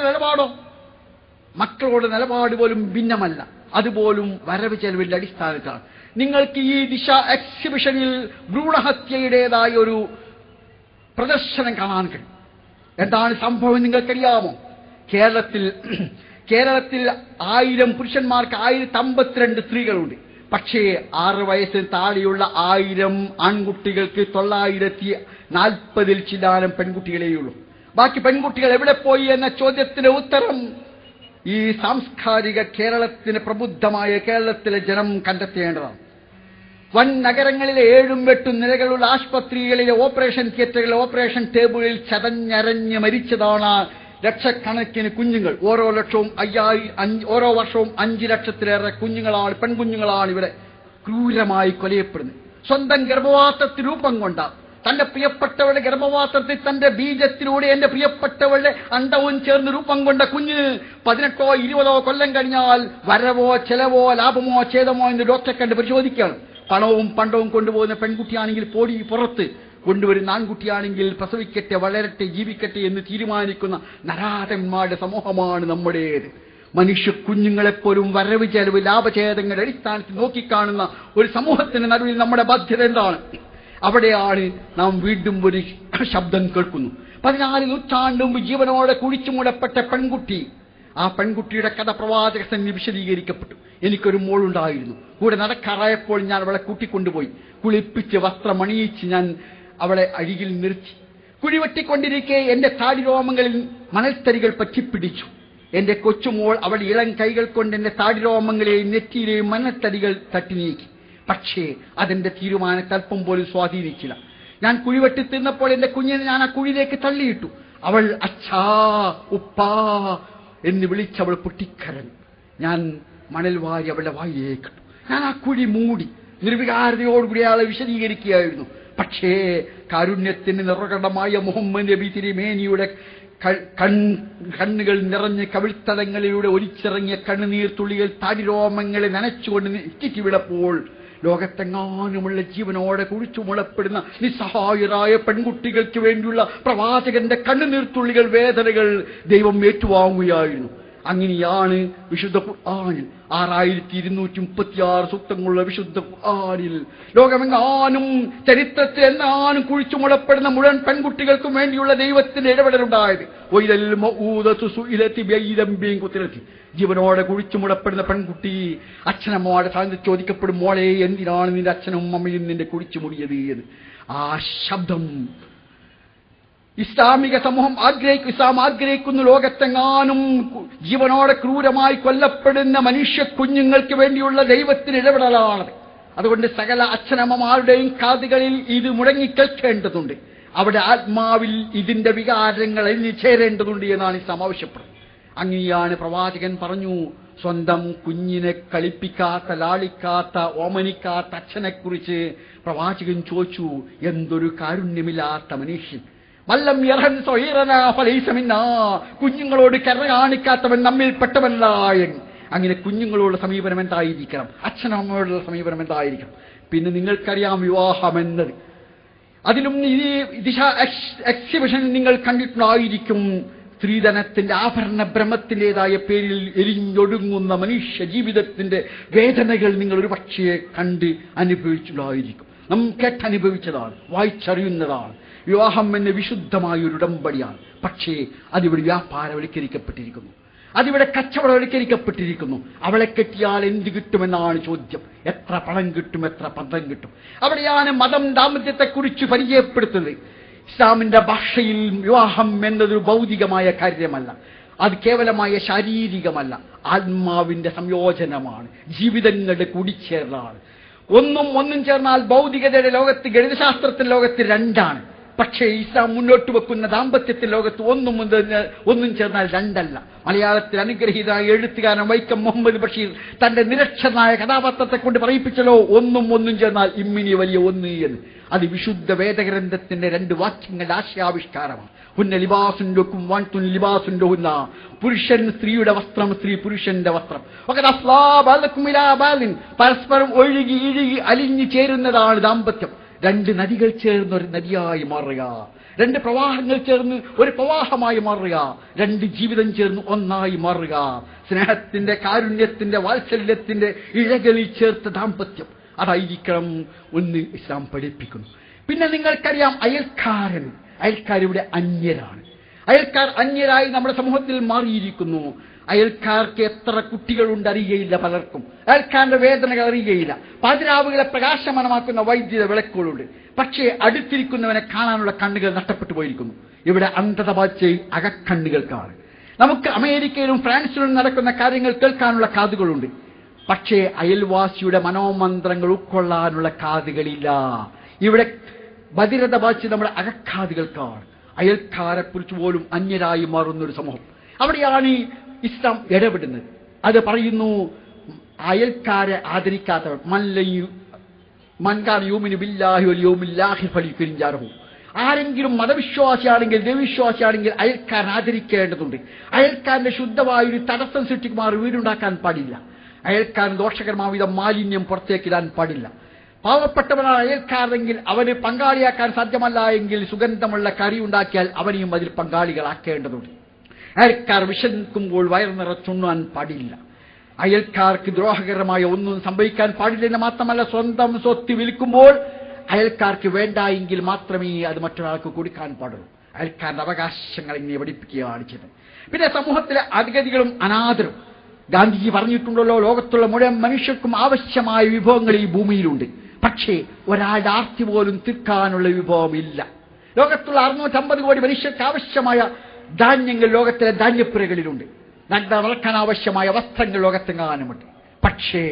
നിലപാട് പോലും ഭിന്നമല്ല. അതുപോലും വരവ് ചെലവിന്റെ അടിസ്ഥാനത്താണ്. നിങ്ങൾക്ക് ഈ ദിശ എക്സിബിഷനിൽ ഭ്രൂണഹത്യയുടേതായ ഒരു പ്രദർശനം കാണാൻ കഴിയും. എന്താണ് സംഭവം നിങ്ങൾക്കറിയാമോ? കേരളത്തിൽ 1000 പുരുഷന്മാർക്ക് 1052 സ്ത്രീകളുണ്ട്. പക്ഷേ 6 വയസ്സിന് താഴെയുള്ള 1000 ആൺകുട്ടികൾക്ക് 940 ചില്ലാനം പെൺകുട്ടികളെയുള്ളൂ. ബാക്കി പെൺകുട്ടികൾ എവിടെ പോയി എന്ന ചോദ്യത്തിന് ഉത്തരം ഈ സാംസ്കാരിക കേരളത്തിന് പ്രബുദ്ധമായ കേരളത്തിലെ ജനം കണ്ടെത്തേണ്ടതാണ്. വൻ നഗരങ്ങളിലെ 7-8 നിലകളുള്ള ആശുപത്രികളിലെ ഓപ്പറേഷൻ തിയേറ്ററുകളിലെ ഓപ്പറേഷൻ ടേബിളിൽ ചതഞ്ഞരഞ്ഞ് മരിച്ചതാണ് ലക്ഷക്കണക്കിന് കുഞ്ഞുങ്ങൾ. ഓരോ വർഷവും 5 ലക്ഷത്തിലേറെ കുഞ്ഞുങ്ങളാണ്, പെൺകുഞ്ഞുങ്ങളാണ് ഇവിടെ ക്രൂരമായി കൊലയപ്പെടുന്നത്. സ്വന്തം ഗർഭപാത്രത്തിൽ രൂപം കൊണ്ട തന്റെ പ്രിയപ്പെട്ടവളുടെ ഗർഭപാത്രത്തിൽ തന്റെ ബീജത്തിലൂടെ എന്റെ പ്രിയപ്പെട്ടവളുടെ അണ്ടവും ചേർന്ന് രൂപം കൊണ്ട കുഞ്ഞ് 18 or 20 കൊല്ലം കഴിഞ്ഞാൽ വരവോ ചെലവോ ലാഭമോ ഛേദമോ എന്ന് ഡോക്ടറെ കണ്ട് പരിശോധിക്കുകയാണ്. പണവും കൊണ്ടുപോകുന്ന പെൺകുട്ടിയാണെങ്കിൽ പോടി പുറത്ത് കൊണ്ടുവരുന്ന ആൺകുട്ടിയാണെങ്കിൽ പ്രസവിക്കട്ടെ, വളരട്ടെ, ജീവിക്കട്ടെ എന്ന് തീരുമാനിക്കുന്ന നരാധന്മാരുടെ സമൂഹമാണ് നമ്മുടേത്. മനുഷ്യ കുഞ്ഞുങ്ങളെപ്പോലും വരവ് ചെലവ് ലാഭഛേദങ്ങളുടെ അടിസ്ഥാനത്തിൽ നോക്കിക്കാണുന്ന ഒരു സമൂഹത്തിന് നടുവിൽ നമ്മുടെ ബാധ്യത എന്താണ്? അവിടെയാണ് നാം വീണ്ടും ഒരു ശബ്ദം കേൾക്കുന്നു. 14 നൂറ്റാണ്ട് മുമ്പ് ജീവനോടെ കുഴിച്ചു മൂടപ്പെട്ട പെൺകുട്ടി. ആ പെൺകുട്ടിയുടെ കഥ പ്രവാചകൻ വിശദീകരിക്കപ്പെട്ടു. എനിക്കൊരു മോളുണ്ടായിരുന്നു. കൂടെ നടക്കാറായപ്പോൾ ഞാൻ അവളെ കൂട്ടിക്കൊണ്ടുപോയി കുളിപ്പിച്ച് വസ്ത്രമണിയിച്ച് ഞാൻ അവളെ അരികിൽ നിർത്തി. കുഴിവെട്ടിക്കൊണ്ടിരിക്കെ എന്റെ താടിരോമങ്ങളിൽ മണൽത്തരികൾ പറ്റിപ്പിടിച്ചു. എന്റെ കൊച്ചുമോൾ അവളുടെ ഇളം കൈകൾ കൊണ്ട് എന്റെ താടിരോമങ്ങളെയും നെറ്റിയിലെയും മണൽത്തരികൾ തട്ടി നീക്കി. പക്ഷേ അതെന്റെ തീരുമാനത്തെ അല്പം പോലും സ്വാധീനിച്ചില്ല. ഞാൻ കുഴിവെട്ടി തിന്നപ്പോൾ എന്റെ കുഞ്ഞിനെ ഞാൻ ആ കുഴിയിലേക്ക് തള്ളിയിട്ടു. അവൾ അച്ഛാ ഉപ്പാ എന്ന് വിളിച്ചവൾ പൊട്ടിക്കരഞ്ഞു. ഞാൻ മണൽ വാരി അവളുടെ വായിലേക്കിട്ടു. ഞാൻ ആ കുഴി മൂടി നിർവികാരതയോടുകൂടി അയാളെ വിശദീകരിക്കുകയായിരുന്നു. പക്ഷേ കാരുണ്യത്തിന് നിറകടമായ മുഹമ്മദ് നബി തിരുമേനിയുടെ കണ്ണുകൾ നിറഞ്ഞ് കവിൾത്തടങ്ങളിലൂടെ ഒലിച്ചിറങ്ങിയ കണ്ണുനീർത്തുള്ളികൾ താടിരോമങ്ങളെ നനച്ചുകൊണ്ട് ഇറ്റിവിടപ്പോൾ ലോകത്തെങ്ങാനുമുള്ള ജീവനോടെ കുഴിച്ചു മുളപ്പെടുന്ന നിസ്സഹായരായ പെൺകുട്ടികൾക്ക് വേണ്ടിയുള്ള പ്രവാചകന്റെ കണ്ണുനീർത്തുള്ളികൾ, വേദനകൾ ദൈവം ഏറ്റുവാങ്ങുകയായിരുന്നു. അങ്ങനെയാണ് വിശുദ്ധ ഖുർആനിൽ 6236 സൂക്തങ്ങളുള്ള വിശുദ്ധ ഖുർആനിൽ ലോകമെങ്ങാനും ചരിത്രത്തിൽ എന്നാനും കുഴിച്ചു മുളപ്പെടുന്ന മുഴുവൻ പെൺകുട്ടികൾക്കും വേണ്ടിയുള്ള ദൈവത്തിന്റെ ഇടപെടലുണ്ടായത്. ജീവനോടെ കുഴിച്ചു മുളപ്പെടുന്ന പെൺകുട്ടി അച്ഛനമ്മയുടെ സാന്നിധ്യം ചോദിക്കപ്പെടും, മോളെ എന്തിനാണ് നിന്റെ അച്ഛനും അമ്മയും നിന്റെ കുഴിച്ചു മുടിയത് എന്ന്. ആ ശബ്ദം ഇസ്ലാം ആഗ്രഹിക്കുന്നു. ലോകത്തെങ്ങാനും ജീവനോടെ ക്രൂരമായി കൊല്ലപ്പെടുന്ന മനുഷ്യ കുഞ്ഞുങ്ങൾക്ക് വേണ്ടിയുള്ള ദൈവത്തിന് ഇടപെടലാണ്. അതുകൊണ്ട് സകല അച്ഛനമ്മമാരുടെയും കാതുകളിൽ ഇത് മുഴങ്ങിക്കേൾക്കേണ്ടതുണ്ട്. അവിടെ ആത്മാവിൽ ഇതിന്റെ വികാരങ്ങൾ ചേരേണ്ടതുണ്ട് എന്നാണ് ഇസ്ലാം ആവശ്യപ്പെടുന്നത്. അങ്ങനെയാണ് പ്രവാചകൻ പറഞ്ഞു, സ്വന്തം കുഞ്ഞിനെ കളിപ്പിക്കാത്ത, ലാളിക്കാത്ത, ഓമനിക്കാത്ത അച്ഛനെക്കുറിച്ച് പ്രവാചകൻ ചോദിച്ചു, എന്തൊരു കാരുണ്യമില്ലാത്ത മനുഷ്യൻ. വല്ലം യർഹം സ്വഹീറനാ ഫലൈസ മിന്നാ, കുഞ്ഞുങ്ങളോട് കരുണ കാണിക്കാത്തവൻ നമ്മിൽപ്പെട്ടവനല്ല എന്ന്. അങ്ങനെ കുഞ്ഞുങ്ങളോട് സമീപനം എന്തായിരിക്കണം? അച്ഛനമ്മയോടുള്ള സമീപനം എന്തായിരിക്കണം? പിന്നെ നിങ്ങൾക്കറിയാം വിവാഹം എന്നത്. അതിലും ഈ ദിശ എക്സിബിഷൻ നിങ്ങൾ കണ്ടിട്ടുണ്ടായിരിക്കും. സ്ത്രീധനത്തിന്റെ ആഭരണ ഭ്രമത്തിൻ്റെതായ പേരിൽ എരിഞ്ഞൊടുങ്ങുന്ന മനുഷ്യ ജീവിതത്തിന്റെ വേദനകൾ നിങ്ങൾ ഒരു പക്ഷേ കണ്ട് അനുഭവിച്ചിട്ടുണ്ടായിരിക്കും. നാം കേട്ടനുഭവിച്ചതാണ്, വായിച്ചറിയുന്നതാണ്. വിവാഹം എന്ന വിശുദ്ധമായ ഒരു ഉടമ്പടിയാണ്. പക്ഷേ അതിവിടെ വ്യാപാരവൽക്കരിക്കപ്പെട്ടിരിക്കുന്നു, അതിവിടെ കച്ചവടവൽക്കരിക്കപ്പെട്ടിരിക്കുന്നു. അവളെ കെട്ടിയാൽ എന്ത് കിട്ടുമെന്നാണ് ചോദ്യം. എത്ര പണം കിട്ടും, എത്ര പന്തം കിട്ടും? അവിടെയാണ് മതം ദാമ്പത്യത്തെക്കുറിച്ച് പരിചയപ്പെടുത്തുന്നത്. ഇസ്ലാമിന്റെ ഭാഷയിൽ വിവാഹം എന്നതൊരു ഭൗതികമായ കാര്യമല്ല, അത് കേവലമായ ശാരീരികമല്ല, ആത്മാവിന്റെ സംയോജനമാണ്, ജീവിതങ്ങളുടെ കൂടിച്ചേരലാണ്. ഒന്നും ചേർന്നാൽ ഭൗതികതയുടെ ലോകത്ത്, ഗണിതശാസ്ത്രത്തിന്റെ ലോകത്ത് രണ്ടാണ്. പക്ഷേ ഇസ്ലാം മുന്നോട്ട് വെക്കുന്ന ദാമ്പത്യത്തിന്റെ ലോകത്ത് ഒന്നും ചേർന്നാൽ രണ്ടല്ല. മലയാളത്തിൽ അനുഗ്രഹീതനായ എഴുത്തുകാരൻ വൈക്കം മുഹമ്മദ് ബഷീർ തന്റെ നിരക്ഷരനായ കഥാപാത്രത്തെ കൊണ്ട് പറയിപ്പിച്ചല്ലോ ഒന്നും ചേർന്നാൽ ഇമ്മിനി വലിയ ഒന്ന് എന്ന്. അത് വിശുദ്ധ വേദഗ്രന്ഥത്തിന്റെ 2 വാക്യങ്ങളുടെ ആശയാവിഷ്കാരമാണ്. ഹുന്ന ലിബാസുൻഡുക്കും വാൻതുൻ ലിബാസുൻഡുഹുന്ന. പുരുഷൻ സ്ത്രീയുടെ വസ്ത്രം, സ്ത്രീ പുരുഷന്റെ വസ്ത്രം. പരസ്പരം ഒഴുകി അലിഞ്ഞു ചേരുന്നതാണ് ദാമ്പത്യം. 2 നദികൾ ചേർന്ന് ഒരു നദിയായി മാറുക, 2 പ്രവാഹങ്ങൾ ചേർന്ന് ഒരു പ്രവാഹമായി മാറുക, 2 ജീവിതം ചേർന്ന് ഒന്നായി മാറുക. സ്നേഹത്തിന്റെ, കാരുണ്യത്തിന്റെ, വാത്സല്യത്തിന്റെ ഇഴകളിൽ ചേർത്ത ദാമ്പത്യം അതായിരിക്കണം ഒന്ന് ഇസ്ലാം പഠിപ്പിക്കുന്നു. പിന്നെ നിങ്ങൾക്കറിയാം, അയൽക്കാരിവിടെ അന്യരാണ്. അയൽക്കാർ അന്യരായി നമ്മുടെ സമൂഹത്തിൽ മാറിയിരിക്കുന്നു. അയൽക്കാർക്ക് എത്ര കുട്ടികളുണ്ട് അറിയുകയില്ല പലർക്കും. അയൽക്കാരുടെ വേദനകൾ അറിയുകയില്ല. പാതിരാവുകളെ പ്രകാശമാനമാക്കുന്ന വൈദ്യുത വിളക്കുകളുണ്ട്. പക്ഷേ അടുത്തിരിക്കുന്നവനെ കാണാനുള്ള കണ്ണുകൾ നഷ്ടപ്പെട്ടു പോയിരിക്കുന്നു. ഇവിടെ അന്ധത ബാധിച്ച അകക്കണ്ണുകൾക്കാണ്. നമുക്ക് അമേരിക്കയിലും ഫ്രാൻസിലും നടക്കുന്ന കാര്യങ്ങൾ കേൾക്കാനുള്ള കാതുകളുണ്ട്. പക്ഷേ അയൽവാസിയുടെ മനോമന്ത്രങ്ങൾ ഉൾക്കൊള്ളാനുള്ള കാതുകളില്ല. ഇവിടെ ബധിരത ബാധിച്ച് നമ്മുടെ അകക്കാതുകൾക്കാണ്. അയൽക്കാരെ കുറിച്ച് പോലും അന്യരായി മാറുന്ന ഒരു സമൂഹം. അവിടെയാണ് ഇസ്ലാം ഇടപെടുന്നത്. അത് പറയുന്നു, അയൽക്കാരെ ആദരിക്കാത്തവർ ആരെങ്കിലും മതവിശ്വാസിയാണെങ്കിൽ, ദൈവവിശ്വാസിയാണെങ്കിൽ അയൽക്കാരൻ ആദരിക്കേണ്ടതുണ്ട്. അയൽക്കാരന്റെ ശുദ്ധമായ ഒരു തടസ്സം സൃഷ്ടിക്കുമാർ വീടുണ്ടാക്കാൻ പാടില്ല. അയൽക്കാരൻ ദോഷകരമായ വിധം മാലിന്യം പുറത്തേക്കിടാൻ പാടില്ല. പാവപ്പെട്ടവനാണ് അയൽക്കാരെങ്കിൽ അവന് പങ്കാളിയാക്കാൻ സാധ്യമല്ല എങ്കിൽ സുഗന്ധമുള്ള കറി ഉണ്ടാക്കിയാൽ അവനെയും അതിൽ പങ്കാളികളാക്കേണ്ടതുണ്ട്. അയൽക്കാർ വിശക്കുമ്പോൾ വയർ നിറച്ചുണ്ണാൻ പാടില്ല. അയൽക്കാർക്ക് ദ്രോഹകരമായ ഒന്നും സംഭവിക്കാൻ പാടില്ലെന്ന് മാത്രമല്ല, സ്വന്തം സ്വത്ത് വിൽക്കുമ്പോൾ അയൽക്കാർക്ക് വേണ്ട എങ്കിൽ മാത്രമേ അത് മറ്റൊരാൾക്ക് കൊടുക്കാൻ പാടുള്ളൂ. അയൽക്കാരുടെ അവകാശങ്ങൾ ഇങ്ങനെ പഠിപ്പിക്കുകയാണ് ചെയ്തത്. പിന്നെ സമൂഹത്തിലെ അധികതികളും അനാഥരും. ഗാന്ധിജി പറഞ്ഞിട്ടുണ്ടല്ലോ, ലോകത്തുള്ള മുഴുവൻ മനുഷ്യർക്കും ആവശ്യമായ വിഭവങ്ങൾ ഈ ഭൂമിയിലുണ്ട്. പക്ഷേ ഒരാളുടെ ആർത്തി പോലും തീർക്കാനുള്ള വിഭവമില്ല. ലോകത്തുള്ള 650 കോടി മനുഷ്യർക്ക് ആവശ്യമായ ധാന്യങ്ങൾ ലോകത്തിലെ ധാന്യപ്പുരകളിലുണ്ട്. നടക്കാൻ ആവശ്യമായ വസ്ത്രങ്ങൾ ലോകത്തെങ്ങാനുമുണ്ട്. പക്ഷേ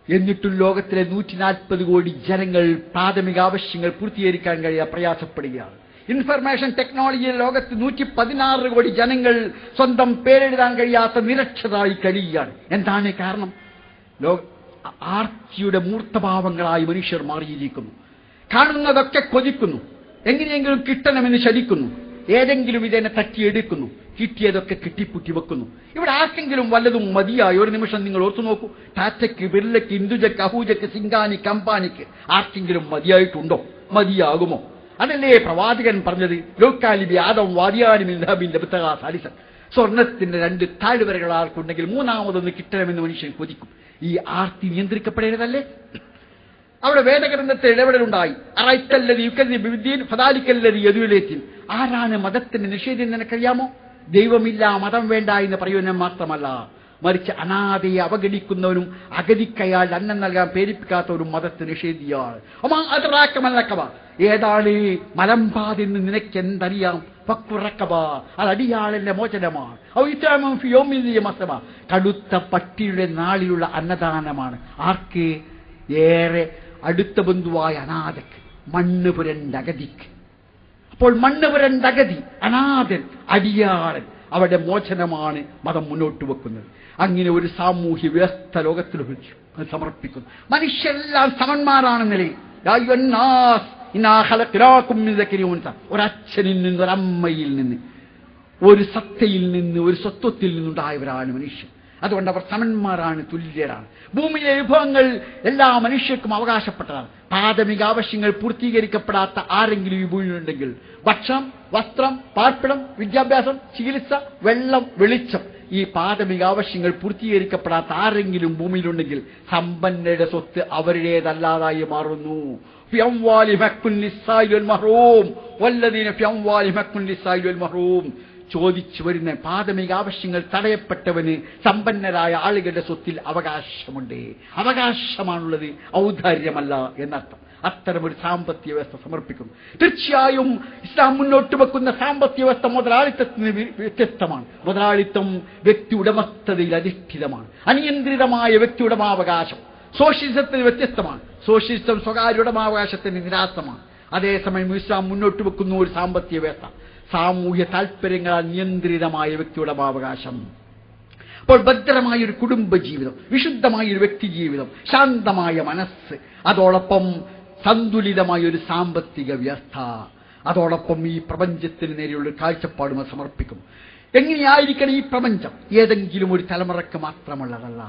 എന്നിട്ടും ലോകത്തിലെ 140 കോടി ജനങ്ങൾ പ്രാഥമിക ആവശ്യങ്ങൾ പൂർത്തീകരിക്കാൻ കഴിയാതെ പ്രയാസപ്പെടുകയാണ്. ഇൻഫർമേഷൻ ടെക്നോളജിയിൽ ലോകത്ത് 116 കോടി ജനങ്ങൾ സ്വന്തം പേരെഴുതാൻ കഴിയാത്ത നിരക്ഷരായി കഴിയുകയാണ്. എന്താണ് കാരണം? ആർത്തിയുടെ മൂർത്തഭാവങ്ങളായി മനുഷ്യർ മാറിയിരിക്കുന്നു. കാണുന്നതൊക്കെ കൊതിക്കുന്നു, എങ്ങനെയെങ്കിലും കിട്ടണമെന്ന് ശരിക്കുന്നു, ഏതെങ്കിലും ഇതിനെ തട്ടിയെടുക്കുന്നു, കിട്ടിയതൊക്കെ കിട്ടിപ്പുറ്റി വെക്കുന്നു. ഇവിടെ ആർക്കെങ്കിലും വല്ലതും മതിയായി? ഒരു നിമിഷം നിങ്ങൾ ഓർത്തു നോക്കൂ. ടാറ്റയ്ക്ക്, ബിർലയ്ക്ക്, ഇന്ദുജയ്ക്ക്, അഹൂജയ്ക്ക്, സിംഗാനിക്ക്, അംബാനിക്ക് ആർക്കെങ്കിലും മതിയായിട്ടുണ്ടോ? മതിയാകുമോ? അതല്ലേ പ്രവാചകൻ പറഞ്ഞത്? ലോക്കാലിബി ആദം വാദിയാനിമിന്റെ സാലിസൻ. സ്വർണത്തിന്റെ 2 താഴ്വരകൾ ആർക്കുണ്ടെങ്കിൽ മൂന്നാമതൊന്ന് കിട്ടണമെന്ന് മനുഷ്യൻ കൊതിക്കും. ഈ ആർത്തി നിയന്ത്രിക്കപ്പെടേണ്ടതല്ലേ? അവിടെ വേദഗ്രന്ഥത്തിൽ ഇടപെടലുണ്ടായി. ആരാണ് മതത്തിന്റെ നിഷേധം നിനക്കറിയാമോ? ദൈവമില്ല, മതം വേണ്ട എന്ന് പറയുന്നവൻ മാത്രമല്ല, മറിച്ച് അനാഥയെ അവഗണിക്കുന്നവനും അഗതിക്കയാൾ അന്നം നൽകാൻ പ്രേരിപ്പിക്കാത്തവരും മതത്തെ നിഷേധിയാണ്. ഏതാണ് മലമ്പാതിൽ നിന്ന് നിനക്ക് എന്തറിയാം? പക്കുറക്കബ, അത് അടിയാളന്റെ മോചനമാണ്. കടുത്ത പട്ടിയുടെ നാളിലുള്ള അന്നദാനമാണ്. ആർക്ക്? ഏറെ അടുത്ത ബന്ധുവായ അനാഥക്ക്, മണ്ണ് പുരണ്ട അഗതിക്ക്. അപ്പോൾ മണ്ണ് പുരണ്ട അഗതി, അനാഥൻ, അടിയാളൻ, അവരുടെ മോചനമാണ് മതം മുന്നോട്ട് വെക്കുന്നത്. അങ്ങനെ ഒരു സാമൂഹ്യ വ്യവസ്ഥ ലോകത്തിൽ സമർപ്പിക്കുന്നു. മനുഷ്യരെല്ലാം സമന്മാരാണെന്ന നിലയിൽ ഒരച്ഛനിൽ നിന്ന്, ഒരമ്മയിൽ നിന്ന്, ഒരു സത്തയിൽ നിന്ന്, ഒരു സ്വത്വത്തിൽ നിന്നുണ്ടായവരാണ് മനുഷ്യൻ. അതുകൊണ്ട് അവർ സമന്മാരാണ്, തുല്യരാണ്. ഭൂമിയിലെ വിഭവങ്ങൾ എല്ലാ മനുഷ്യർക്കും അവകാശപ്പെട്ടതാണ്. പ്രാഥമിക ആവശ്യങ്ങൾ പൂർത്തീകരിക്കപ്പെടാത്ത ആരെങ്കിലും ഈ ഭൂമിയിലുണ്ടെങ്കിൽ, ഭക്ഷണം, വസ്ത്രം, പാർപ്പിടം, വിദ്യാഭ്യാസം, ചികിത്സ, വെള്ളം, വെളിച്ചം, ഈ പ്രാഥമിക ആവശ്യങ്ങൾ പൂർത്തീകരിക്കപ്പെടാത്ത ആരെങ്കിലും ഭൂമിയിലുണ്ടെങ്കിൽ സമ്പന്നരുടെ സ്വത്ത് അവരുടേതല്ലാതായി മാറുന്നു. ചോദിച്ചു വരുന്ന പ്രാഥമിക ആവശ്യങ്ങൾ തടയപ്പെട്ടവന് സമ്പന്നരായ ആളുകളുടെ സ്വത്തിൽ അവകാശമുണ്ട്. അവകാശമാണുള്ളത്, ഔദാര്യമല്ല എന്നർത്ഥം. അത്തരമൊരു സാമ്പത്തിക വ്യവസ്ഥ സമർപ്പിക്കുന്നു. തീർച്ചയായും ഇസ്ലാം മുന്നോട്ട് വെക്കുന്ന സാമ്പത്തിക വ്യവസ്ഥ മുതലാളിത്തത്തിന് വ്യത്യസ്തമാണ്. മുതലാളിത്തം വ്യക്തി ഉടമസ്ഥതയിൽ അധിഷ്ഠിതമാണ്. അനിയന്ത്രിതമായ വ്യക്തി ഉടമാവകാശം, സോഷ്യലിസത്തിന് വ്യത്യസ്തമാണ്. സോഷ്യലിസം സ്വകാര്യ ഉടമാവകാശത്തിന് നിരാസമാണ്. അതേസമയം ഇസ്ലാം മുന്നോട്ട് വെക്കുന്ന ഒരു സാമ്പത്തിക വ്യവസ്ഥ സാമൂഹ്യ താൽപര്യങ്ങളാൽ നിയന്ത്രിതമായ വ്യക്തിയുടമാവകാശം. അപ്പോൾ ഭദ്രമായ ഒരു കുടുംബജീവിതം, വിശുദ്ധമായ ഒരു വ്യക്തി ജീവിതം, ശാന്തമായ മനസ്സ്, അതോടൊപ്പം സന്തുലിതമായ ഒരു സാമ്പത്തിക വ്യവസ്ഥ, അതോടൊപ്പം ഈ പ്രപഞ്ചത്തിന് നേരെയുള്ള കാഴ്ചപ്പാടും സമർപ്പിക്കും. എങ്ങനെയായിരിക്കണം ഈ പ്രപഞ്ചം? ഏതെങ്കിലും ഒരു തലമുറക്ക് മാത്രമുള്ളതല്ല,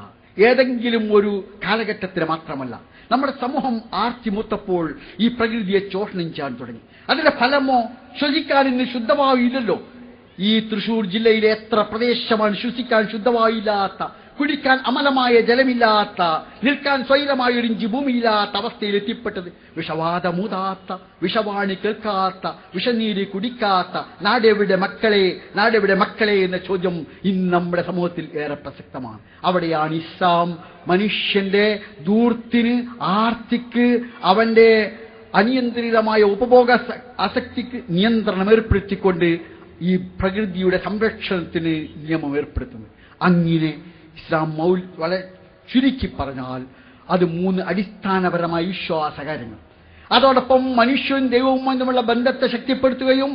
ഏതെങ്കിലും ഒരു കാലഘട്ടത്തിന് മാത്രമല്ല. നമ്മുടെ സമൂഹം ആർത്തിമൂത്തപ്പോൾ ഈ പ്രകൃതിയെ ചൂഷണം ചെയ്യാൻ തുടങ്ങി. അതിന്റെ ഫലമോ ശ്വസിക്കാൻ ഇന്ന് ശുദ്ധവായുവില്ലല്ലോ. ഈ തൃശൂർ ജില്ലയിലെ എത്ര പ്രദേശമാണ് ശ്വസിക്കാൻ ശുദ്ധവായില്ലാത്ത, കുടിക്കാൻ അമലമായ ജലമില്ലാത്ത, നിൽക്കാൻ സ്വൈരമായ ഒരു ഇഞ്ചി ഭൂമിയില്ലാത്ത അവസ്ഥയിൽ എത്തിപ്പെട്ടത്. വിഷവാദമൂതാത്ത, വിഷവാണി കേൾക്കാത്ത, വിഷനീര് കുടിക്കാത്ത നാടെവിടെ മക്കളെ, നാടെവിടെ മക്കളെ എന്ന ചോദ്യം ഇന്ന് നമ്മുടെ സമൂഹത്തിൽ ഏറെ പ്രസക്തമാണ്. അവിടെയാണ് ഇസ്ലാം മനുഷ്യന്റെ ധൂർത്തിന്, ആർത്തിക്ക്, അവന്റെ അനിയന്ത്രിതമായ ഉപഭോഗ ആസക്തിക്ക് നിയന്ത്രണം ഏർപ്പെടുത്തിക്കൊണ്ട് ഈ പ്രകൃതിയുടെ സംരക്ഷണത്തിന് നിയമം ഏർപ്പെടുത്തുന്നത്. അങ്ങനെ ഇസ്ലാം വളരെ ചുരുക്കി പറഞ്ഞാൽ അത് 3 അടിസ്ഥാനപരമായ വിശ്വാസകാര്യങ്ങൾ. അതോടൊപ്പം മനുഷ്യനും ദൈവവും തമ്മിലുള്ള ബന്ധത്തെ ശക്തിപ്പെടുത്തുകയും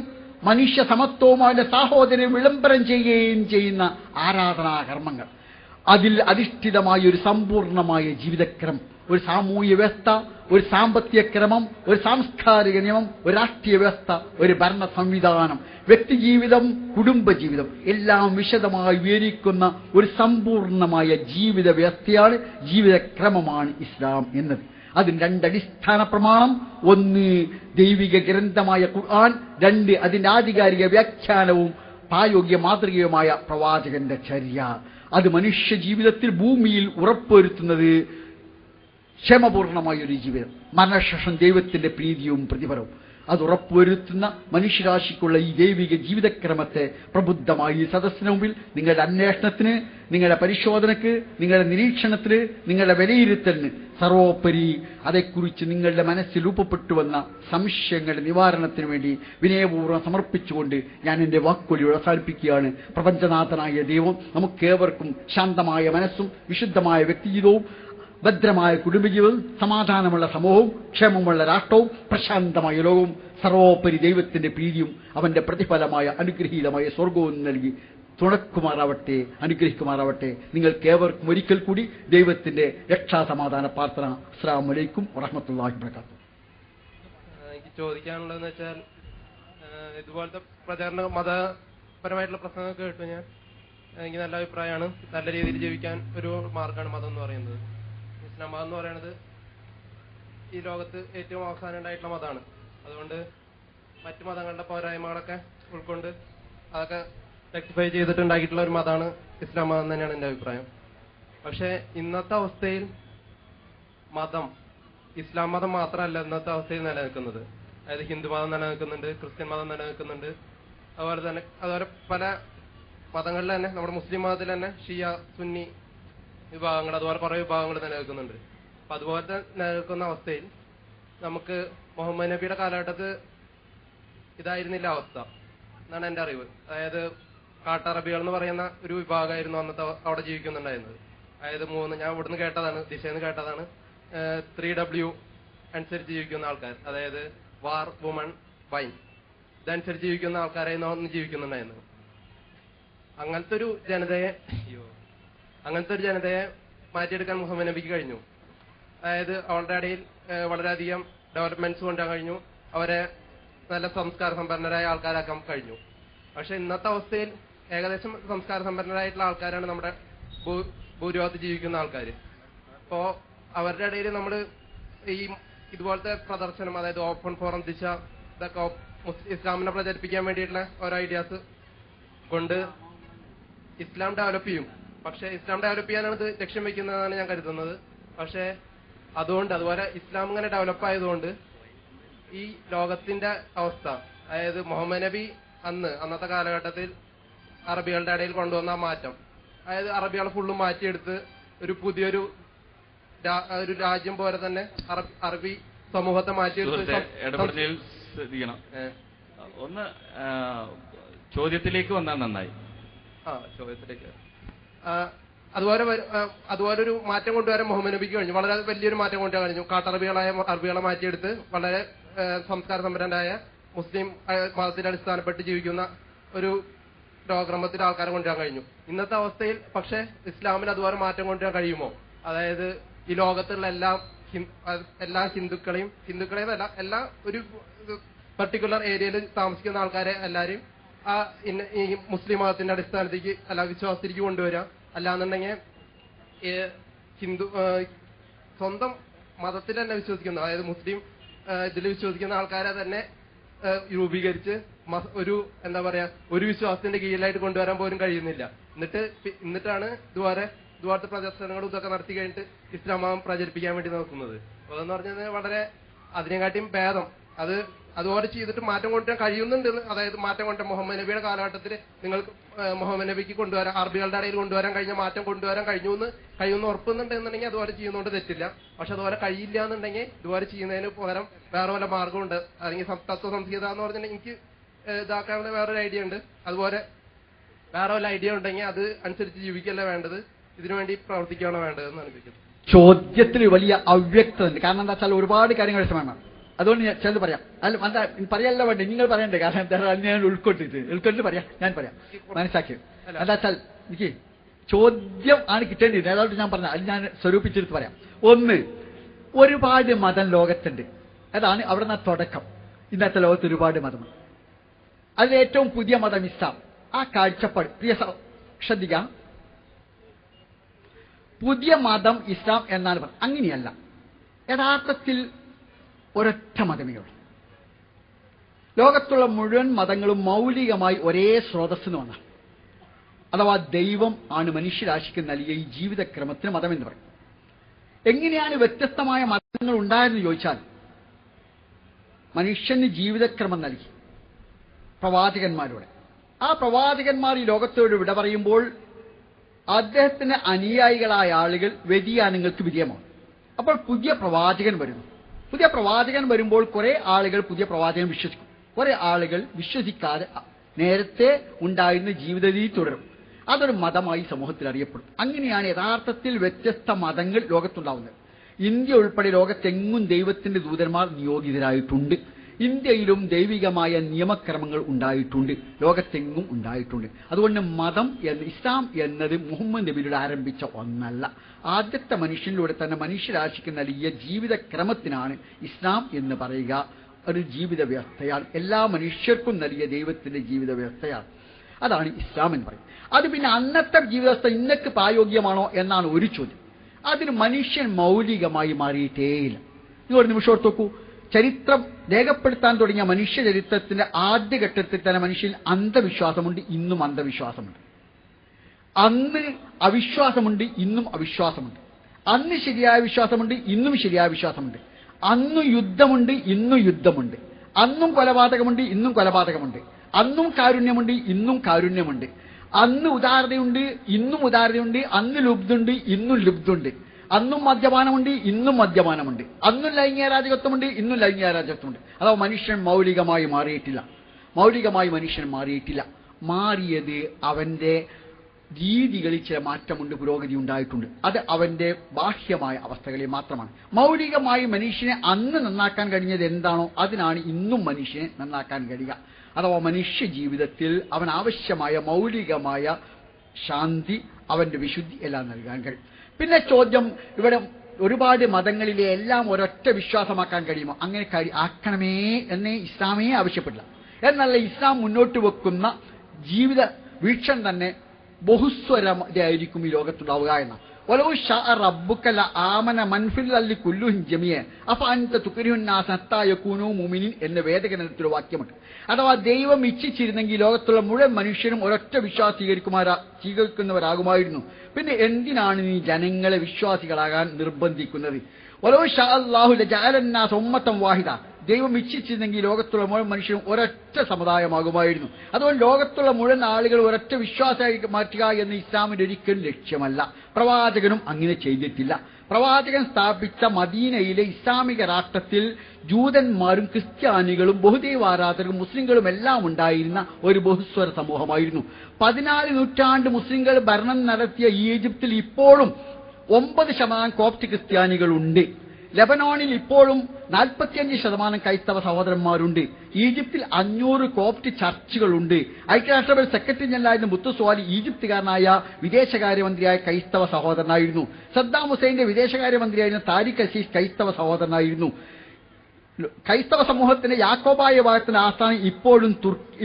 മനുഷ്യ സമത്വവും അവന്റെ സാഹോദര്യം വിളംബരം ചെയ്യുകയും ചെയ്യുന്ന ആരാധനാകർമ്മങ്ങൾ. അതിൽ അധിഷ്ഠിതമായ ഒരു സമ്പൂർണമായ ജീവിതക്രമം, ഒരു സാമൂഹ്യ വ്യവസ്ഥ, ഒരു സാമ്പത്തിക ക്രമം, ഒരു സാംസ്കാരിക നിയമം, ഒരു രാഷ്ട്രീയ വ്യവസ്ഥ, ഒരു ഭരണ സംവിധാനം, വ്യക്തിജീവിതം, കുടുംബജീവിതം എല്ലാം വിശദമായി വിവരിക്കുന്ന ഒരു സമ്പൂർണമായ ജീവിത വ്യവസ്ഥയാണ്, ജീവിതക്രമമാണ് ഇസ്ലാം എന്നത്. അതിന് 2 അടിസ്ഥാന പ്രമാണം: 1 ദൈവിക ഗ്രന്ഥമായ ഖുർആൻ, 2 അതിന്റെ ആധികാരിക വ്യാഖ്യാനവും പ്രായോഗിക മാതൃകയുമായ പ്രവാചകന്റെ ചര്യ. അത് മനുഷ്യ ജീവിതത്തിൽ ഭൂമിയിൽ ഉറപ്പുവരുത്തുന്നത് ക്ഷേമപൂർണമായ ഒരു ജീവിതം, മരണശേഷം ദൈവത്തിന്റെ പ്രീതിയും പ്രതിഫലവും അത് ഉറപ്പുവരുത്തുന്ന മനുഷ്യരാശിക്കുള്ള ഈ ദൈവിക ജീവിതക്രമത്തെ പ്രബുദ്ധമായി ഈ സദസ്സിന് മുമ്പിൽ നിങ്ങളുടെ അന്വേഷണത്തിന്, നിങ്ങളുടെ പരിശോധനയ്ക്ക്, നിങ്ങളുടെ നിരീക്ഷണത്തിന്, നിങ്ങളുടെ വിലയിരുത്തലിന്, സർവോപരി അതേക്കുറിച്ച് നിങ്ങളുടെ മനസ്സിൽ രൂപപ്പെട്ടുവന്ന സംശയങ്ങളുടെ നിവാരണത്തിന് വേണ്ടി വിനയപൂർവ്വം സമർപ്പിച്ചുകൊണ്ട് ഞാൻ എൻ്റെ വാക്കുകൾ അവസാനിപ്പിക്കുകയാണ്. പ്രപഞ്ചനാഥനായ ദൈവം നമുക്കേവർക്കും ശാന്തമായ മനസ്സും വിശുദ്ധമായ വ്യക്തിജീവിതവും ഭദ്രമായ കുടുംബജീവിതവും സമാധാനമുള്ള സമൂഹവും ക്ഷേമമുള്ള രാഷ്ട്രവും പ്രശാന്തമായ ലോകവും സർവോപരി ദൈവത്തിന്റെ പ്രീതിയും അവന്റെ പ്രതിഫലമായ അനുഗ്രഹീതമായ സ്വർഗവും നൽകി തുണക്കുമാറാവട്ടെ, അനുഗ്രഹിക്കുമാറാവട്ടെ. നിങ്ങൾക്കേവർക്കും ഒരിക്കൽ കൂടി ദൈവത്തിന്റെ രക്ഷാസമാധാന പ്രാർത്ഥന. അസ്സലാമു അലൈക്കും വറഹ്മത്തുള്ളാഹി വബറകാതുഹു. എനിക്ക് ചോദിക്കാനുള്ളതെന്ന് വെച്ചാൽ, ഇതുപോലത്തെ പ്രചാരണ മതപരമായിട്ടുള്ള പ്രസംഗം കേട്ടു ഞാൻ. എനിക്ക് നല്ല അഭിപ്രായമാണ്. നല്ല രീതിയിൽ ജീവിക്കാൻ ഒരു മാർഗമാണ് മതം എന്ന് പറയുന്നത്. ഇസ്ലാം മതം എന്ന് പറയുന്നത് ഈ ലോകത്ത് ഏറ്റവും അവസാനം ഉണ്ടായിട്ടുള്ള മതമാണ്. അതുകൊണ്ട് മറ്റു മതങ്ങളുടെ പോരായ്മകളൊക്കെ ഉൾക്കൊണ്ട് അതൊക്കെ റെക്ടിഫൈ ചെയ്തിട്ടുണ്ടാക്കിയിട്ടുള്ള ഒരു മതമാണ് ഇസ്ലാം മതം തന്നെയാണ് എൻ്റെ അഭിപ്രായം. പക്ഷേ ഇന്നത്തെ അവസ്ഥയിൽ മതം, ഇസ്ലാം മതം മാത്രമല്ല ഇന്നത്തെ അവസ്ഥയിൽ നിലനിൽക്കുന്നത്. അതായത് ഹിന്ദു മതം നിലനിൽക്കുന്നുണ്ട്, ക്രിസ്ത്യൻ മതം നിലനിൽക്കുന്നുണ്ട്, അതുപോലെ പല മതങ്ങളിൽ തന്നെ, നമ്മുടെ മുസ്ലിം മതത്തിൽ തന്നെ ഷിയ, സുന്നി വിഭാഗങ്ങൾ, അതുപോലെ കുറേ വിഭാഗങ്ങൾ നിലനിൽക്കുന്നുണ്ട്. അപ്പൊ അതുപോലത്തെ നിലനിൽക്കുന്ന അവസ്ഥയിൽ നമുക്ക് മുഹമ്മദ് നബിയുടെ കാലഘട്ടത്തിൽ ഇതായിരുന്നില്ല അവസ്ഥ എന്നാണ് എൻ്റെ അറിവ്. അതായത് കാട്ടറബികൾ എന്ന് പറയുന്ന ഒരു വിഭാഗമായിരുന്നു അന്നത്തെ അവിടെ ജീവിക്കുന്നുണ്ടായിരുന്നത്. അതായത് ഞാൻ ഇവിടുന്ന് കേട്ടതാണ്, ദിശയെന്ന് കേട്ടതാണ്, 3W അനുസരിച്ച് ജീവിക്കുന്ന ആൾക്കാർ, അതായത് വാർ, വുമൺ, വൈൻ, ഇതനുസരിച്ച് ജീവിക്കുന്ന ആൾക്കാരായിരുന്നു അന്ന് ജീവിക്കുന്നുണ്ടായിരുന്നത്. അങ്ങനത്തെ ഒരു ജനതയെ മാറ്റിയെടുക്കാൻ മുഹമ്മദ് നബിക്ക് കഴിഞ്ഞു. അതായത് അവരുടെ ഇടയിൽ വളരെയധികം ഡെവലപ്മെന്റ്സ് കൊണ്ടുവരാൻ കഴിഞ്ഞു, അവരെ നല്ല സംസ്കാര സമ്പന്നരായ ആൾക്കാരാക്കാൻ കഴിഞ്ഞു. പക്ഷെ ഇന്നത്തെ അവസ്ഥയിൽ ഏകദേശം സംസ്കാര സമ്പന്നരായിട്ടുള്ള ആൾക്കാരാണ് നമ്മുടെ ഭൂരിഭാഗത്ത് ജീവിക്കുന്ന ആൾക്കാർ. അപ്പോൾ അവരുടെ ഇടയിൽ നമ്മൾ ഈ ഇതുപോലത്തെ പ്രദർശനം, അതായത് ഓപ്പൺ ഫോറം, ദിശ, ഇതൊക്കെ ഇസ്ലാമിനെ പ്രചരിപ്പിക്കാൻ വേണ്ടിയിട്ടുള്ള ഓരോ ഐഡിയാസ് കൊണ്ട് ഇസ്ലാം ഡെവലപ്പ് ചെയ്യും. പക്ഷെ ഇസ്ലാം ഡെവലപ്പ് ചെയ്യാനാണ് ഇത് ലക്ഷ്യം വെക്കുന്നതാണ് ഞാൻ കരുതുന്നത്. പക്ഷെ അതുപോലെ ഇസ്ലാം ഇങ്ങനെ ഡെവലപ്പ് ആയതുകൊണ്ട് ഈ ലോകത്തിന്റെ അവസ്ഥ, അതായത് മുഹമ്മദ് നബി അന്നത്തെ കാലഘട്ടത്തിൽ അറബികളുടെ ഇടയിൽ കൊണ്ടുവന്ന മാറ്റം, അതായത് അറബികളെ ഫുള്ളും മാറ്റിയെടുത്ത് ഒരു പുതിയൊരു രാജ്യം പോലെ തന്നെ അറബി സമൂഹത്തെ മാറ്റിയെടുത്ത്. ഒന്ന് ചോദ്യത്തിലേക്ക് വന്നാൽ നന്നായി. ചോദ്യത്തിലേക്ക് അതുപോലൊരു മാറ്റം കൊണ്ടുവരാൻ മുഹമ്മദ് നബിക്ക് കഴിഞ്ഞു. വളരെ വലിയൊരു മാറ്റം കൊണ്ടുവരാൻ കഴിഞ്ഞു. അറബികളെ മാറ്റിയെടുത്ത് വളരെ സംസ്കാര സമ്പന്നരായ മുസ്ലിം മതത്തിന്റെ അടിസ്ഥാനപ്പെട്ട് ജീവിക്കുന്ന ഒരു ലോകക്രമത്തിൽ ആൾക്കാരെ കൊണ്ടുവരാൻ കഴിഞ്ഞു. ഇന്നത്തെ അവസ്ഥയിൽ പക്ഷെ ഇസ്ലാമിന് അതുപോലെ മാറ്റം കൊണ്ടുവരാൻ കഴിയുമോ? അതായത് ഈ ലോകത്തുള്ള എല്ലാ ഹിന്ദുക്കളെയും എന്നല്ല, എല്ലാ ഒരു പർട്ടിക്കുലർ ഏരിയയിൽ താമസിക്കുന്ന ആൾക്കാരെ എല്ലാവരെയും ഈ മുസ്ലിം മതത്തിന്റെ അടിസ്ഥാനത്തേക്ക് വിശ്വാസത്തിലേക്ക് കൊണ്ടുവരാം. അല്ലാന്നുണ്ടെങ്കിൽ സ്വന്തം മതത്തിൽ തന്നെ വിശ്വസിക്കുന്ന, അതായത് മുസ്ലിം ഇതിൽ വിശ്വസിക്കുന്ന ആൾക്കാരെ തന്നെ രൂപീകരിച്ച് ഒരു ഒരു വിശ്വാസത്തിന്റെ കീഴിലായിട്ട് കൊണ്ടുവരാൻ പോലും കഴിയുന്നില്ല. എന്നിട്ടാണ് ഇതുപോലത്തെ പ്രദർശനങ്ങളും ഇതൊക്കെ നടത്തി കഴിഞ്ഞിട്ട് ഇസ്ലാം മതം പ്രചരിപ്പിക്കാൻ വേണ്ടി നോക്കുന്നത്. അതെന്ന് പറഞ്ഞാൽ വളരെ അതിനെക്കാട്ടിയും ഭേദം അതുപോലെ ചെയ്തിട്ട് മാറ്റം കൊണ്ടുവരാൻ കഴിയുന്നുണ്ട്. അതായത് മാറ്റം കൊണ്ടുവരാൻ മുഹമ്മദ് നബിയുടെ കാലഘട്ടത്തിൽ നിങ്ങൾക്ക് മുഹമ്മദ് നബിക്ക് കൊണ്ടുവരാൻ, അറബികളുടെ ഇടയിൽ കൊണ്ടുവരാൻ കഴിഞ്ഞ മാറ്റം കൊണ്ടുവരാൻ കഴിയുമെന്ന് ഉറപ്പുന്നുണ്ടെന്നുണ്ടെങ്കിൽ അതുപോലെ ചെയ്യുന്നതുകൊണ്ട് തെറ്റില്ല. പക്ഷെ അതുപോലെ കഴിയില്ല എന്നുണ്ടെങ്കിൽ ഇതുപോലെ ചെയ്യുന്നതിന് പകരം വേറെ വല്ല മാർഗമുണ്ട്. അല്ലെങ്കിൽ തത്വസംഹിത എന്ന് പറഞ്ഞാൽ എനിക്ക് ഇതാക്കാനുള്ള വേറൊരു ഐഡിയ ഉണ്ട്. അതുപോലെ വേറെ വല്ല ഐഡിയ ഉണ്ടെങ്കിൽ അത് അനുസരിച്ച് ജീവിക്കല്ല വേണ്ടത്, ഇതിനുവേണ്ടി പ്രവർത്തിക്കുകയാണോ വേണ്ടത് എന്നാണ് ചോദിക്കുന്നത്. ചോദ്യത്തിൽ വലിയ അവ്യക്തത ഉണ്ട്. കാരണം എന്താ വെച്ചാൽ ഒരുപാട് കാര്യങ്ങൾ വേണം. അതുകൊണ്ട് ഞാൻ ചിലത് പറയാം. എന്താ പറയല്ല വേണ്ട, നിങ്ങൾ പറയണ്ടേ? കാരണം എന്താ ഞാൻ ഉൾക്കൊണ്ടിട്ട് പറയാം, ഞാൻ പറയാം, മനസ്സിലാക്കി. എന്താ വെച്ചാൽ എനിക്ക് ചോദ്യം ആണ് കിട്ടേണ്ടത്. ഏതാണ്ട് ഞാൻ പറഞ്ഞ അത് ഞാൻ സ്വരൂപിച്ചെടുത്ത് പറയാം. ഒന്ന്, ഒരുപാട് മതം ലോകത്തുണ്ട്. അതാണ് അവിടെ നിന്ന് തുടക്കം. ഇന്നത്തെ ലോകത്ത് ഒരുപാട് മതമുണ്ട്. അതിൽ ഏറ്റവും പുതിയ മതം ഇസ്ലാം. ആ കാഴ്ചപ്പാട് പ്രിയ ശ്രദ്ധിക്കാം. പുതിയ മതം ഇസ്ലാം എന്നാണ് പറയുന്നത്. അങ്ങനെയല്ല. യഥാർത്ഥത്തിൽ ഒരൊറ്റ മതമേ ഉള്ളൂ. ലോകത്തുള്ള മുഴുവൻ മതങ്ങളും മൗലികമായി ഒരേ സ്രോതസ്സിന് വന്നാണ്. അഥവാ ദൈവം ആണ് മനുഷ്യരാശിക്ക് നൽകിയ ഈ ജീവിതക്രമത്തിന് മതം എന്ന് പറയും. എങ്ങനെയാണ് വ്യത്യസ്തമായ മതങ്ങൾ ഉണ്ടായെന്ന് ചോദിച്ചാൽ, മനുഷ്യന് ജീവിതക്രമം നൽകി പ്രവാചകന്മാരോട്. ആ പ്രവാചകന്മാർ ഈ ലോകത്തോട് വിട പറയുമ്പോൾ അദ്ദേഹത്തിന് അനുയായികളായ ആളുകൾ വ്യതിയാനങ്ങൾക്ക് വിധേയമാണ്. അപ്പോൾ പുതിയ പ്രവാചകൻ വരുന്നു. പുതിയ പ്രവാചകൻ വരുമ്പോൾ കുറെ ആളുകൾ പുതിയ പ്രവാചകൻ വിശ്വസിക്കും, കുറെ ആളുകൾ വിശ്വസിക്കാതെ നേരത്തെ ഉണ്ടായിരുന്ന ജീവിത രീതി തുടരും. അതൊരു മതമായി സമൂഹത്തിൽ അറിയപ്പെടും. അങ്ങനെയാണ് യഥാർത്ഥത്തിൽ വ്യത്യസ്ത മതങ്ങൾ ലോകത്തുണ്ടാവുന്നത്. ഇന്ത്യ ഉൾപ്പെടെ ലോകത്തെങ്ങും ദൈവത്തിന്റെ ദൂതന്മാർ നിയോഗിതരായിട്ടുണ്ട്. ഇന്ത്യയിലും ദൈവികമായ നിയമക്രമങ്ങൾ ഉണ്ടായിട്ടുണ്ട്, ലോകത്തെങ്ങും ഉണ്ടായിട്ടുണ്ട്. അതുകൊണ്ട് മതം ഇസ്ലാം എന്നത് മുഹമ്മദ് നബിയുടെ ആരംഭിച്ച ഒന്നല്ല. ആദ്യത്തെ മനുഷ്യനിലൂടെ തന്നെ മനുഷ്യരാശിക്ക് നൽകിയ ജീവിതക്രമത്തിനാണ് ഇസ്ലാം എന്ന് പറയുക. ഒരു ജീവിത വ്യവസ്ഥയാണ്, എല്ലാ മനുഷ്യർക്കും നൽകിയ ദൈവത്തിന്റെ ജീവിത വ്യവസ്ഥയാണ്. അതാണ് ഇസ്ലാം എന്ന് പറയും. അത് പിന്നെ അന്നത്തെ ജീവിതവ്യവസ്ഥ ഇന്നക്ക് പ്രായോഗികമാണോ എന്നാണ് ഒരു ചോദ്യം. അതിന് മനുഷ്യൻ മൗലികമായി മാറിയിട്ടേയില്ല. നിങ്ങൾ ഒരു നിമിഷം ഓർത്ത് നോക്കൂ. ചരിത്രം രേഖപ്പെടുത്താൻ തുടങ്ങിയ മനുഷ്യ ചരിത്രത്തിന്റെ ആദ്യഘട്ടത്തിൽ തന്നെ മനുഷ്യൻ അന്ധവിശ്വാസമുണ്ട്, ഇന്നും അന്ധവിശ്വാസമുണ്ട്. അന്ന് അവിശ്വാസമുണ്ട്, ഇന്നും അവിശ്വാസമുണ്ട്. അന്ന് ശരിയായ വിശ്വാസമുണ്ട്, ഇന്നും ശരിയായ വിശ്വാസമുണ്ട്. അന്നും യുദ്ധമുണ്ട്, ഇന്നും യുദ്ധമുണ്ട്. അന്നും കൊലപാതകമുണ്ട്, ഇന്നും കൊലപാതകമുണ്ട്. അന്നും കാരുണ്യമുണ്ട്, ഇന്നും കാരുണ്യമുണ്ട്. അന്ന് ഉദാരതയുണ്ട്, ഇന്നും ഉദാരതയുണ്ട്. അന്ന് ലുബ്ധുണ്ട്, ഇന്നും ലുബ്ധുണ്ട്. അന്നും മദ്യപാനമുണ്ട്, ഇന്നും മദ്യപാനമുണ്ട്. അന്നും ലൈംഗികരാജകത്വമുണ്ട്, ഇന്നും ലൈംഗികരാജകത്വമുണ്ട്. അഥവാ മനുഷ്യൻ മൗലികമായി മാറിയിട്ടില്ല. മൗലികമായി മനുഷ്യൻ മാറിയിട്ടില്ല. മാറിയത് അവന്റെ രീതികളിൽ ചില മാറ്റമുണ്ട്, പുരോഗതി ഉണ്ടായിട്ടുണ്ട്. അത് അവന്റെ ബാഹ്യമായ അവസ്ഥകളിൽ മാത്രമാണ്. മൗലികമായി മനുഷ്യനെ അന്ന് നന്നാക്കാൻ കഴിഞ്ഞത് എന്താണോ അതിനാണ് ഇന്നും മനുഷ്യനെ നന്നാക്കാൻ കഴിയുക. അഥവാ മനുഷ്യ ജീവിതത്തിൽ അവൻ ആവശ്യമായ മൗലികമായ ശാന്തി, അവന്റെ വിശുദ്ധി എല്ലാം നൽകാൻ കഴിയും. പിന്നെ ചോദ്യം, ഇവിടെ ഒരുപാട് മതങ്ങളിലെ എല്ലാം ഒരൊറ്റ വിശ്വാസമാക്കാൻ കഴിയുമോ? അങ്ങനെ ആക്കണമേ എന്നേ ഇസ്ലാമേ ആവശ്യപ്പെടില്ല. എന്നല്ല, ഇസ്ലാം മുന്നോട്ട് വെക്കുന്ന ജീവിത വീക്ഷണം തന്നെ ബഹുസ്വരമായിരിക്കും ഈ ലോകത്തുണ്ടാവുക എന്ന. വലൗ ശാഅ റബ്ബുക ലആമന മൻ ഫിൽ അർളി കുല്ലുഹും ജമീഅൻ അഫഅൻത തുക്രിഹുൻ നാസ ഹത്താ യകൂനൂ മുഅ്മിനീൻ എന്ന വേദഗ്രന്ഥത്തിൽ ഒരു വാക്യമുണ്ട്. അഥവാ ദൈവം ഇച്ഛിച്ചിരുന്നെങ്കിൽ ലോകത്തുള്ള മുഴുവൻ മനുഷ്യരും ഒരൊറ്റ വിശ്വാസം സ്വീകരിക്കുന്നവരാകുമായിരുന്നു. പിന്നെ എന്തിനാണ് നീ ജനങ്ങളെ വിശ്വാസികളാകാൻ നിർബന്ധിക്കുന്നത്? വലൗ ശാഅ അല്ലാഹു ലജഅലൻ നാസ ഉമ്മത്തൻ വാഹിദ, ദൈവം ഇച്ഛിച്ചിരുന്നെങ്കിൽ ലോകത്തുള്ള മുഴുവൻ മനുഷ്യരും ഒരൊറ്റ സമുദായമാകുമായിരുന്നു. അതുകൊണ്ട് ലോകത്തുള്ള മുഴുവൻ ആളുകൾ ഒരൊറ്റ വിശ്വാസമായി മാറ്റുക എന്ന് ഇസ്ലാമിന്റെ ഒരിക്കലും ലക്ഷ്യമല്ല. പ്രവാചകനും അങ്ങനെ ചെയ്തിട്ടില്ല. പ്രവാചകൻ സ്ഥാപിച്ച മദീനയിലെ ഇസ്ലാമിക രാഷ്ട്രത്തിൽ ജൂതന്മാരും ക്രിസ്ത്യാനികളും ബഹുദൈവാരാധകരും മുസ്ലിങ്ങളും എല്ലാം ഉണ്ടായിരുന്ന ഒരു ബഹുസ്വര സമൂഹമായിരുന്നു. 14 നൂറ്റാണ്ട് മുസ്ലിങ്ങൾ ഭരണം നടത്തിയ ഈജിപ്തിൽ ഇപ്പോഴും 9% കോപ്റ്റ് ക്രിസ്ത്യാനികളുണ്ട്. ലെബനോണിൽ ഇപ്പോഴും 45% ക്രൈസ്തവ സഹോദരന്മാരുണ്ട്. ഈജിപ്തിൽ 500 കോപ്റ്റ് ചർച്ചുകളുണ്ട്. ഐക്യരാഷ്ട്രസഭ സെക്രട്ടറി ജനറലായിരുന്ന മുത്തുസ്വാലി ഈജിപ്തുകാരനായ വിദേശകാര്യമന്ത്രിയായ ക്രൈസ്തവ സഹോദരനായിരുന്നു. സദ്ദാം ഹുസൈന്റെ വിദേശകാര്യമന്ത്രിയായിരുന്ന താരിഖ് അസീസ് ക്രൈസ്തവ സഹോദരനായിരുന്നു. ക്രൈസ്തവ സമൂഹത്തിന്റെ യാക്കോബായ വിഭാഗത്തിന്റെ ആസ്ഥാനം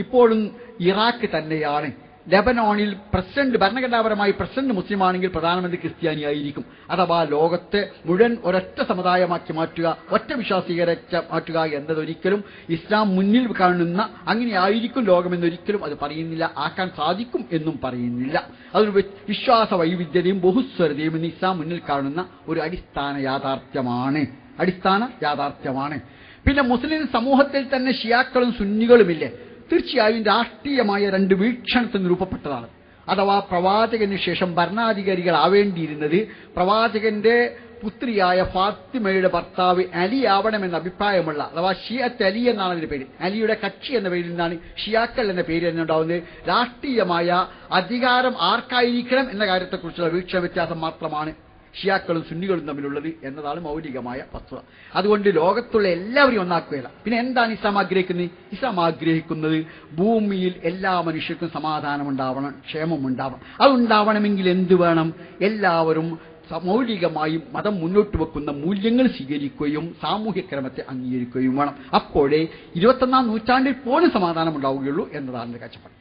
ഇപ്പോഴും ഇറാഖ് തന്നെയാണ്. ലെബനോണിൽ ഭരണഘടനാപരമായി പ്രസിഡന്റ് മുസ്ലിം ആണെങ്കിൽ പ്രധാനമന്ത്രി ക്രിസ്ത്യാനിയായിരിക്കും. അഥവാ ലോകത്തെ മുഴുവൻ ഒരൊറ്റ സമുദായമാക്കി മാറ്റുക, ഒറ്റ വിശ്വാസീകരാക്കി മാറ്റുക എന്നതൊരിക്കലും ഇസ്ലാം മുന്നിൽ കാണുന്ന അങ്ങനെയായിരിക്കും ലോകമെന്നൊരിക്കലും അത് പറയുന്നില്ല. ആക്കാൻ സാധിക്കും എന്നും പറയുന്നില്ല. അതൊരു വിശ്വാസ വൈവിധ്യതയും ബഹുസ്വരതയും ഇന്ന് ഇസ്ലാം മുന്നിൽ കാണുന്ന ഒരു അടിസ്ഥാന യാഥാർത്ഥ്യമാണ്. പിന്നെ മുസ്ലിം സമൂഹത്തിൽ തന്നെ ഷിയാക്കളും സുന്നികളുമില്ലേ? തീർച്ചയായും രാഷ്ട്രീയമായ 2 വീക്ഷണത്തിൽ രൂപപ്പെട്ടതാണ്. അഥവാ പ്രവാചകന് ശേഷം ഭരണാധികാരികളാവേണ്ടിയിരുന്നത് പ്രവാചകന്റെ പുത്രിയായ ഫാത്തിമയുടെ ഭർത്താവ് അലി ആവണമെന്ന അഭിപ്രായമുള്ള, അഥവാ ഷിയത്ത് അലി എന്നാണ് അതിന്റെ പേര്. അലിയുടെ കക്ഷി എന്ന പേരിൽ നിന്നാണ് ഷിയാക്കൾ എന്ന പേര് തന്നെ ഉണ്ടാവുന്നത്. രാഷ്ട്രീയമായ അധികാരം ആർക്കായിരിക്കണം എന്ന കാര്യത്തെക്കുറിച്ചുള്ള വീക്ഷണ വ്യത്യാസം മാത്രമാണ് ഷിയാക്കളും സുന്നികളും തമ്മിലുള്ളത് എന്നതാണ് മൗലികമായ വസ്തുത. അതുകൊണ്ട് ലോകത്തുള്ള എല്ലാവരെയും ഒന്നാക്കുകയില്ല. പിന്നെ എന്താണ് ഇസ്ലാം ആഗ്രഹിക്കുന്നത്? ഇസ്ലാം ആഗ്രഹിക്കുന്നത് ഭൂമിയിൽ എല്ലാ മനുഷ്യർക്കും സമാധാനം ഉണ്ടാവണം, ക്ഷേമം ഉണ്ടാവണം. അതുണ്ടാവണമെങ്കിൽ എന്ത് വേണം? എല്ലാവരും മൗലികമായും മതം മുന്നോട്ട് വെക്കുന്ന മൂല്യങ്ങൾ സ്വീകരിക്കുകയും സാമൂഹ്യ ക്രമത്തെ അംഗീകരിക്കുകയും വേണം. അപ്പോഴേ 21ാം നൂറ്റാണ്ടിൽ പോലും സമാധാനം ഉണ്ടാവുകയുള്ളൂ എന്നതാണ് കാഴ്ചപ്പാട്.